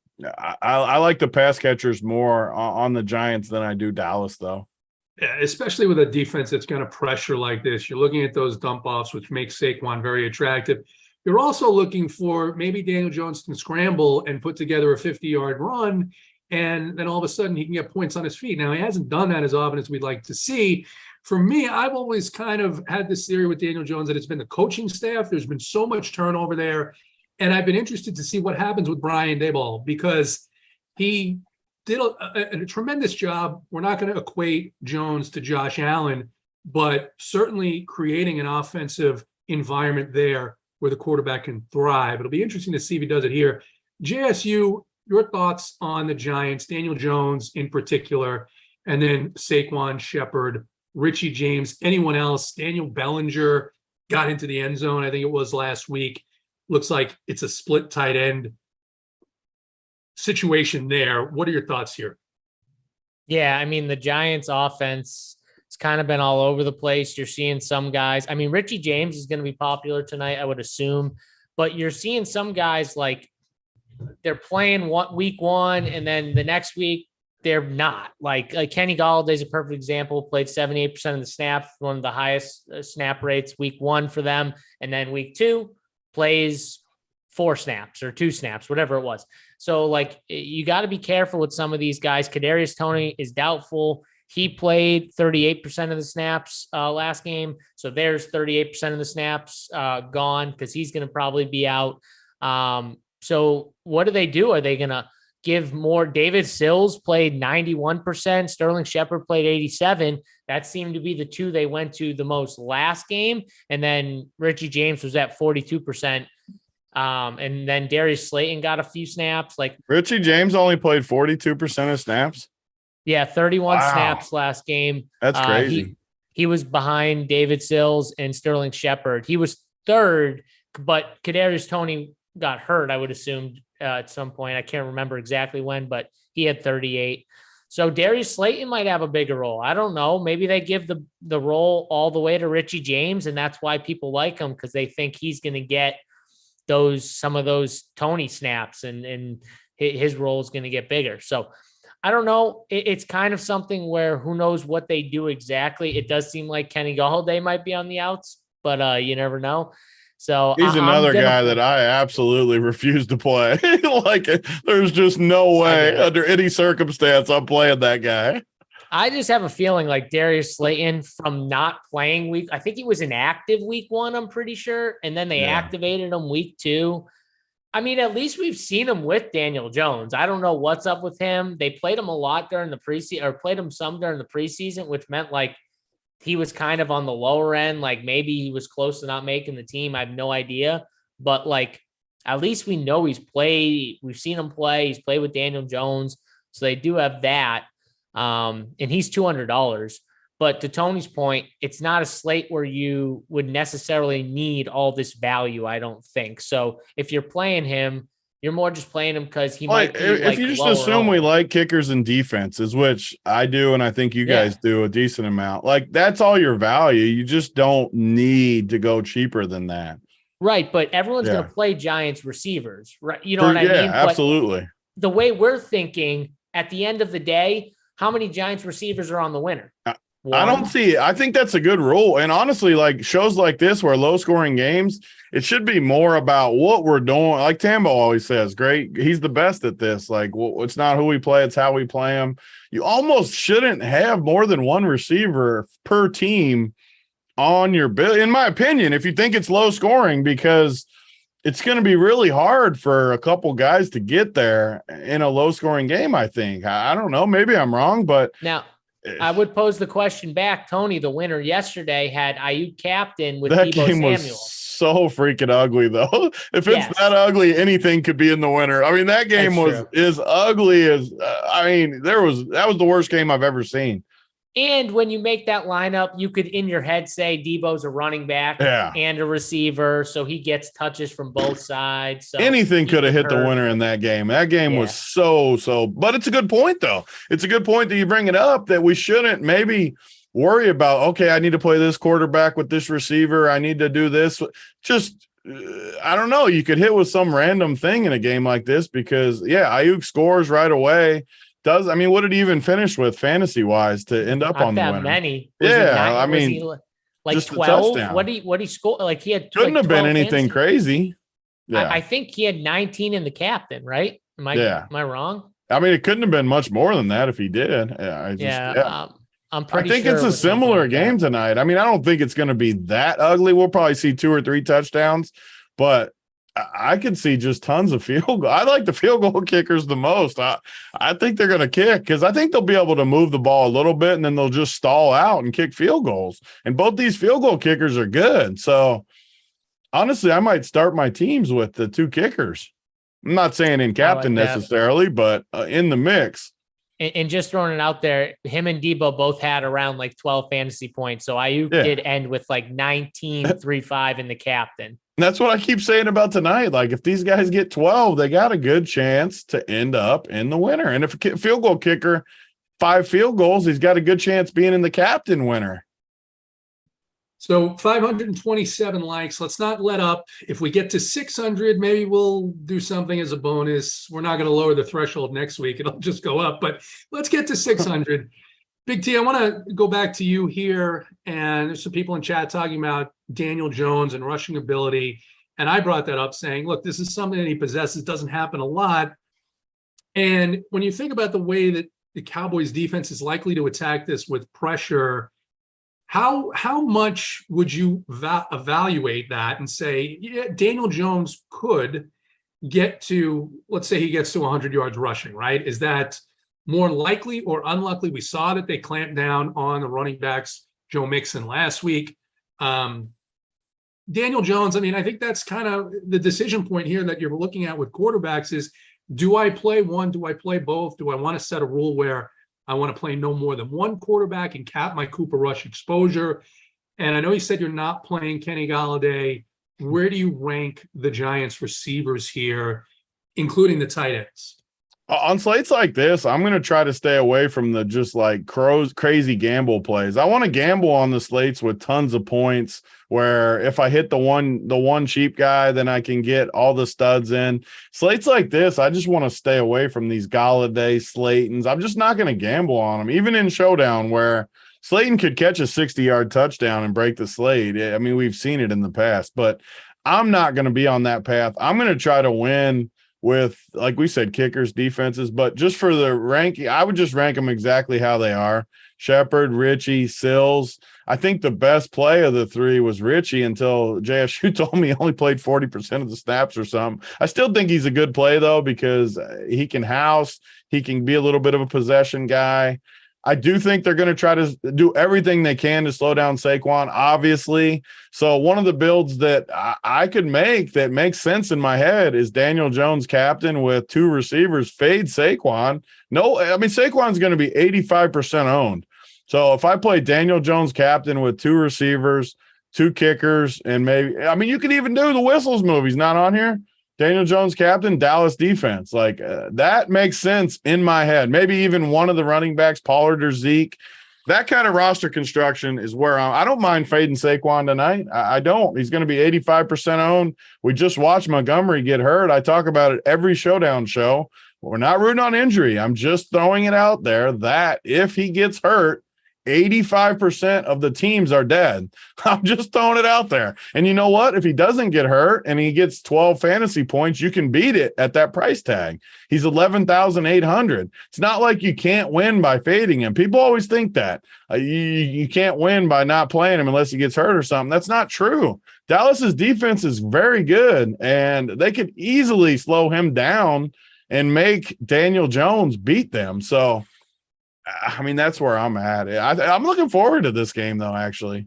I like the pass catchers more on the Giants than I do Dallas, though. Yeah, especially with a defense that's going to pressure like this. You're looking at those dump offs, which makes Saquon very attractive. You're also looking for maybe Daniel Jones can scramble and put together a 50-yard run, and then all of a sudden he can get points on his feet. Now, he hasn't done that as often as we'd like to see. For me, I've always kind of had this theory with Daniel Jones that it's been the coaching staff. There's been so much turnover there. And I've been interested to see what happens with Brian Daboll, because he did a tremendous job. We're not going to equate Jones to Josh Allen, but certainly creating an offensive environment there where the quarterback can thrive. It'll be interesting to see if he does it here. JSU, your thoughts on the Giants, Daniel Jones in particular, and then Saquon, Shepard, Richie James, anyone else? Daniel Bellinger got into the end zone, I think it was last week. Looks like it's a split tight end situation there. What are your thoughts here? Yeah, I mean, the Giants offense has kind of been all over the place. You're seeing some guys. I mean, Richie James is going to be popular tonight, I would assume. But you're seeing some guys like they're playing week 1, and then the next week they're not. Like Kenny Galladay is a perfect example. Played 78% of the snaps, one of the highest snap rates week 1 for them. And then week 2, plays 4 snaps or 2 snaps, whatever it was. So like you got to be careful with some of these guys. Kadarius Toney is doubtful. He played 38% of the snaps last game. So there's 38% of the snaps gone because he's going to probably be out. So what do they do? Are they going to give more? David Sills played 91%. Sterling Shepard played 87%. That seemed to be the 2 they went to the most last game. And then Richie James was at 42%. And then Darius Slayton got a few snaps. Like Richie James only played 42% of snaps. Yeah, 31 snaps last game. That's crazy. He was behind David Sills and Sterling Shepard. He was 3rd, but Kadarius Toney got hurt, I would assume, at some point. I can't remember exactly when, but he had 38. So Darius Slayton might have a bigger role. I don't know. Maybe they give the role all the way to Richie James, and that's why people like him, because they think he's going to get some of those Toney snaps, and his role is going to get bigger. So I don't know. It's kind of something where who knows what they do exactly. It does seem like Kenny Galladay might be on the outs, but you never know. So he's another guy that I absolutely refuse to play. Like there's just no way under any circumstance I'm playing that guy. I just have a feeling like Darius Slayton from not playing I think he was inactive week 1, I'm pretty sure. And then they activated him week 2. I mean, at least we've seen him with Daniel Jones. I don't know what's up with him. They played him a lot during the preseason, or played him some during the preseason, which meant like he was kind of on the lower end. Like maybe he was close to not making the team. I have no idea. But like, at least we know he's played. We've seen him play. He's played with Daniel Jones. So they do have that. And he's $200. But to Tony's point, it's not a slate where you would necessarily need all this value, I don't think. So if you're playing him, you're more just playing him because he might be if you just assume we like kickers and defenses, which I do, and I think you guys do a decent amount, like that's all your value. You just don't need to go cheaper than that. Right, but everyone's going to play Giants receivers, right? You know what I mean? Yeah, absolutely. But the way we're thinking, at the end of the day, how many Giants receivers are on the winner? I don't see it. I think that's a good rule. And honestly, like shows like this where low scoring games, it should be more about what we're doing. Like Tambo always says, great. He's the best at this. Like, well, it's not who we play, it's how we play him. You almost shouldn't have more than one receiver per team on your bill, in my opinion, if you think it's low scoring, because it's going to be really hard for a couple guys to get there in a low scoring game. I think, I don't know, maybe I'm wrong, but now I would pose the question back. Tony, the winner yesterday, had Ayuk captain with that Deebo game Samuel. was so freaking ugly, though. If it's that ugly, anything could be in the winner. I mean, that game was as ugly as that was the worst game I've ever seen. And when you make that lineup, you could in your head say Debo's a running back and a receiver, so he gets touches from both sides. So anything could have hit the winner in that game. That game was so, but it's a good point, though. It's a good point that you bring it up, that we shouldn't maybe worry about, okay, I need to play this quarterback with this receiver. I need to do this. Just, I don't know. You could hit with some random thing in a game like this because, Ayuk scores right away. What did he even finish with fantasy wise to end up on the winner? Many. Just 12. What he score? Like he had couldn't have been anything crazy. Yeah, I think he had 19 in the captain, right? Am I wrong? I mean, it couldn't have been much more than that if he did. I'm pretty I think sure it's a similar game tonight. I mean, I don't think it's going to be that ugly. We'll probably see 2 or 3 touchdowns, but I could see just tons of field goal. I like the field goal kickers the most. I think they're going to kick because I think they'll be able to move the ball a little bit and then they'll just stall out and kick field goals. And both these field goal kickers are good. So honestly, I might start my teams with the 2 kickers. I'm not saying in captain necessarily, but in the mix. And just throwing it out there, him and Debo both had around like 12 fantasy points. So Ayuk did end with like 19-3-5 in the captain. And that's what I keep saying about tonight. Like, if these guys get 12, they got a good chance to end up in the winner. And if a field goal kicker, 5 field goals, he's got a good chance being in the captain winner. So 527 likes. Let's not let up. If we get to 600, maybe we'll do something as a bonus. We're not going to lower the threshold next week. It'll just go up. But let's get to 600. Big T, I want to go back to you here. And there's some people in chat talking about Daniel Jones and rushing ability. And I brought that up saying, look, this is something that he possesses. Doesn't happen a lot. And when you think about the way that the Cowboys defense is likely to attack this with pressure, how much would you evaluate that and say, yeah, Daniel Jones could get to, let's say he gets to 100 yards rushing, right? Is that more likely or unlikely? We saw that they clamped down on the running backs, Joe Mixon last week. Daniel Jones, I mean, I think that's kind of the decision point here that you're looking at with quarterbacks is, do I play one? Do I play both? Do I want to set a rule where I want to play no more than one quarterback and cap my Cooper Rush exposure? And I know you said you're not playing Kenny Golladay. Where do you rank the Giants receivers here, including the tight ends? On slates like this, I'm going to try to stay away from the just like crazy gamble plays. I want to gamble on the slates with tons of points where if I hit the one cheap guy, then I can get all the studs in. Slates like this, I just want to stay away from these Golladay, Slaytons. I'm just not going to gamble on them, even in Showdown where Slayton could catch a 60-yard touchdown and break the slate. I mean, we've seen it in the past, but I'm not going to be on that path. I'm going to try to win with, like we said, kickers, defenses, but just for the ranking, I would just rank them exactly how they are. Shepard, Richie, Sills. I think the best play of the 3 was Richie until JSU told me he only played 40% of the snaps or something. I still think he's a good play, though, because he can house. He can be a little bit of a possession guy. I do think they're going to try to do everything they can to slow down Saquon, obviously. So one of the builds that I could make that makes sense in my head is Daniel Jones captain with 2 receivers, fade Saquon. No, I mean, Saquon's going to be 85% owned. So if I play Daniel Jones captain with 2 receivers, 2 kickers, and maybe, I mean, you could even do the Whistles movie. He's not on here. Daniel Jones captain, Dallas defense. Like that makes sense in my head. Maybe even one of the running backs, Pollard or Zeke. That kind of roster construction is where I don't mind fading Saquon tonight. I don't. He's going to be 85% owned. We just watched Montgomery get hurt. I talk about it every Showdown show. We're not rooting on injury. I'm just throwing it out there that if he gets hurt, 85% of the teams are dead. I'm just throwing it out there. And you know what? If he doesn't get hurt and he gets 12 fantasy points, you can beat it at that price tag. He's 11,800. It's not like you can't win by fading him. People always think that you can't win by not playing him unless he gets hurt or something. That's not true. Dallas's defense is very good, and they could easily slow him down and make Daniel Jones beat them. So, I mean, that's where I'm at. I'm looking forward to this game, though, actually.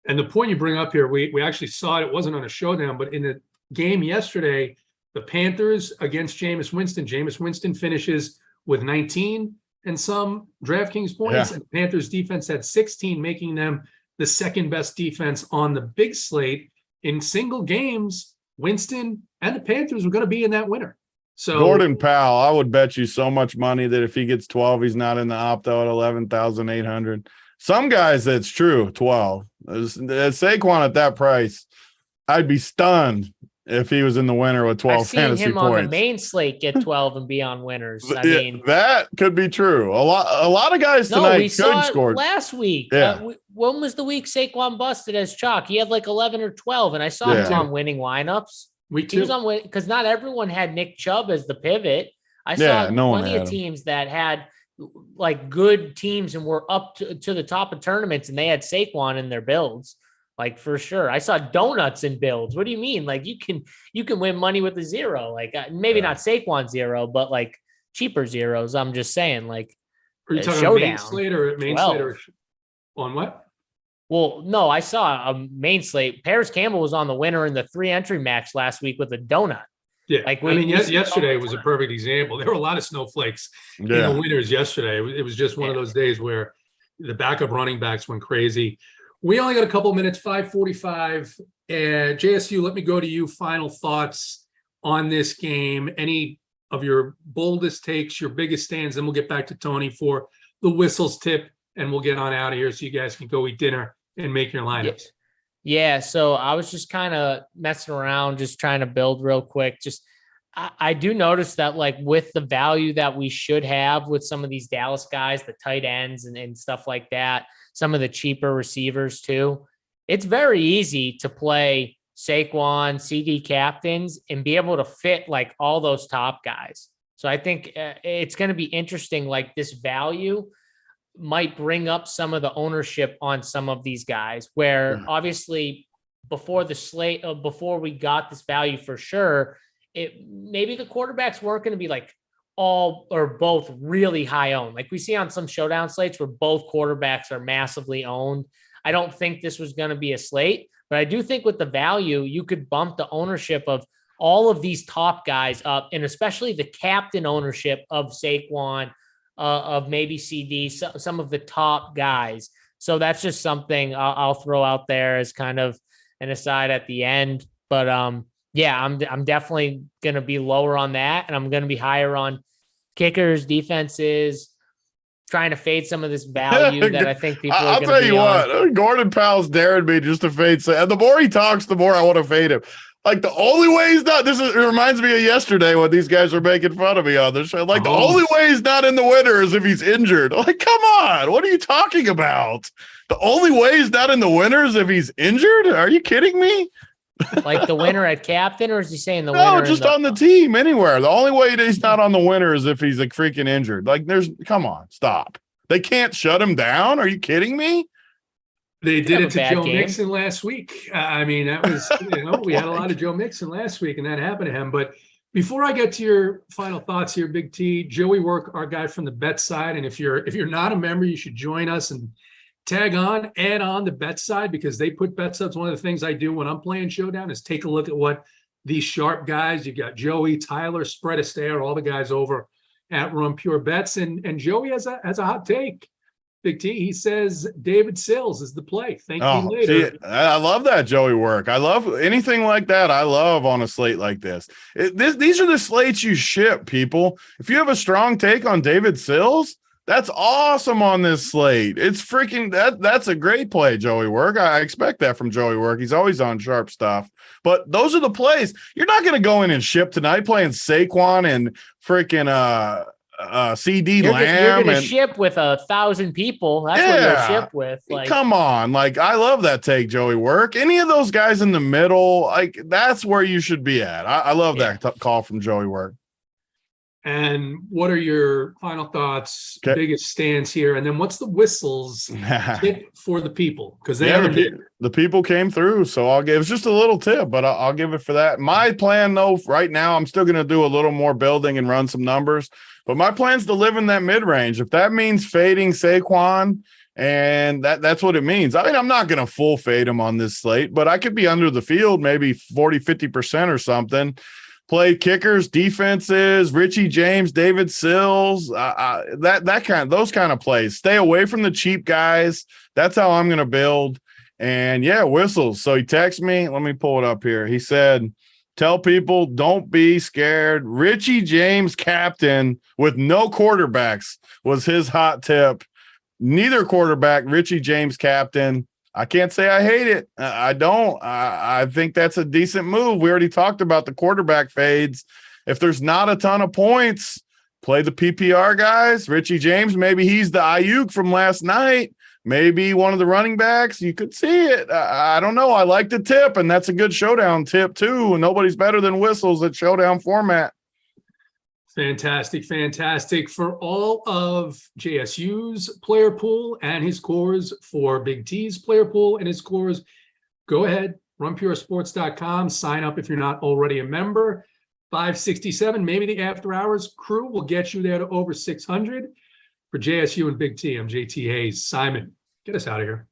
And the point you bring up here, we actually saw it. It wasn't on a showdown, but in the game yesterday, the Panthers against Jameis Winston. Jameis Winston finishes with 19 and some DraftKings points, and the Panthers defense had 16, making them the second best defense on the big slate. In single games, Winston and the Panthers were going to be in that winner. So Gordon Powell, I would bet you so much money that if he gets 12, he's not in the opt-out at 11,800. Some guys, that's true, 12. Saquon at that price, I'd be stunned if he was in the winner with 12 fantasy him points. On the main slate get 12 and be on winners. I mean, that could be true. A lot of guys tonight we saw score last week. Yeah. When was the week Saquon busted as chalk? He had like 11 or 12, and I saw him on winning lineups. He was on win because not everyone had Nick Chubb as the pivot. I saw plenty of teams that had like good teams and were up to the top of tournaments, and they had Saquon in their builds. Like for sure. I saw donuts in builds. What do you mean? Like you can win money with a zero. Like maybe not Saquon zero, but like cheaper zeros. I'm just saying, like, are you talking showdown, main slate or on what? Well, no, I saw a main slate. Paris Campbell was on the winner in the 3 entry max last week with a donut. Yeah. Like yesterday was a perfect example. There were a lot of snowflakes in the winners yesterday. It was just one of those days where the backup running backs went crazy. We only got a couple minutes, 5:45. JSU, let me go to you. Final thoughts on this game. Any of your boldest takes, your biggest stands, then we'll get back to Tony for the whistles tip, and we'll get on out of here so you guys can go eat dinner and make your lineups. Yeah, so I was just kind of messing around, just trying to build real quick. Just I do notice that, like, with the value that we should have with some of these Dallas guys, the tight ends and stuff like that, some of the cheaper receivers too, it's very easy to play Saquon, CD captains, and be able to fit like all those top guys. So I think it's going to be interesting. Like, this value might bring up some of the ownership on some of these guys, where obviously before the slate, before we got this value for sure, maybe the quarterbacks weren't going to be like all or both really high owned. Like we see on some showdown slates where both quarterbacks are massively owned. I don't think this was going to be a slate, but I do think with the value, you could bump the ownership of all of these top guys up, and especially the captain ownership of Saquon, of maybe CD, some of the top guys. So that's just something I'll throw out there as kind of an aside at the end. But yeah, I'm definitely going to be lower on that, and I'm going to be higher on kickers, defenses, trying to fade some of this value that I think people are going to be on. I'll tell you what, Gordon Powell's daring me just to fade. And the more he talks, the more I want to fade him. Like, the only way he's not, it reminds me of yesterday when these guys were making fun of me on this show. Like, the only way he's not in the winner is if he's injured. Like, come on, what are you talking about? The only way he's not in the winner is if he's injured? Are you kidding me? Like the winner at captain, or is he saying the winner? No, just on the team, anywhere. The only way he's not on the winner is if he's like freaking injured. Like, come on, stop. They can't shut him down. Are you kidding me? They did it to Joe Mixon last week. I mean, that was, we had a lot of Joe Mixon last week, and that happened to him. But before I get to your final thoughts here, Big T, Joey Work, our guy from the bet side. And if you're not a member, you should join us and add on the bet side, because they put bets up. It's one of the things I do when I'm playing Showdown is take a look at what these sharp guys, you've got Joey, Tyler, Spread a Stare, all the guys over at Run Pure Bets. And Joey has a hot take. Big T, he says David Sills is the play. Thank you later. See, I love that Joey Work. I love anything like that. I love on a slate like this. These are the slates you ship, people. If you have a strong take on David Sills, that's awesome on this slate. It's freaking that's a great play, Joey Work. I expect that from Joey Work. He's always on sharp stuff. But those are the plays. You're not going to go in and ship tonight playing Saquon and freaking CD Lamb. You're going to ship with 1,000 people. That's what you'll ship with. Like, come on. Like, I love that take, Joey Work. Any of those guys in the middle, like, that's where you should be at. I love that call from Joey Work. And what are your final thoughts, biggest stands here? And then what's the whistles tip for the people? Because the people came through, so I'll give it's just a little tip, but I'll give it for that. My plan, though, right now, I'm still going to do a little more building and run some numbers, but my plan's to live in that mid-range. If that means fading Saquon And that's what it means. I mean, I'm not going to full fade him on this slate, but I could be under the field, maybe 40, 50% or something. Play kickers, defenses, Richie James, David Sills, those kind of plays. Stay away from the cheap guys. That's how I'm going to build. And yeah, Whistles. So he texted me. Let me pull it up here. He said, tell people don't be scared. Richie James captain with no quarterbacks was his hot tip. Neither quarterback, Richie James captain. I can't say I hate it. I don't. I think that's a decent move. We already talked about the quarterback fades. If there's not a ton of points, play the PPR guys. Richie James, maybe he's the Ayuk from last night. Maybe one of the running backs. You could see it. I don't know. I like the tip, and that's a good showdown tip too. Nobody's better than Whistles at showdown format. Fantastic, fantastic. For all of JSU's player pool and his scores, for Big T's player pool and his scores, go ahead, runpuresports.com. Sign up if you're not already a member. 567, maybe the after hours crew will get you there to over 600. For JSU and Big T, I'm JT Hayes. Simon, get us out of here.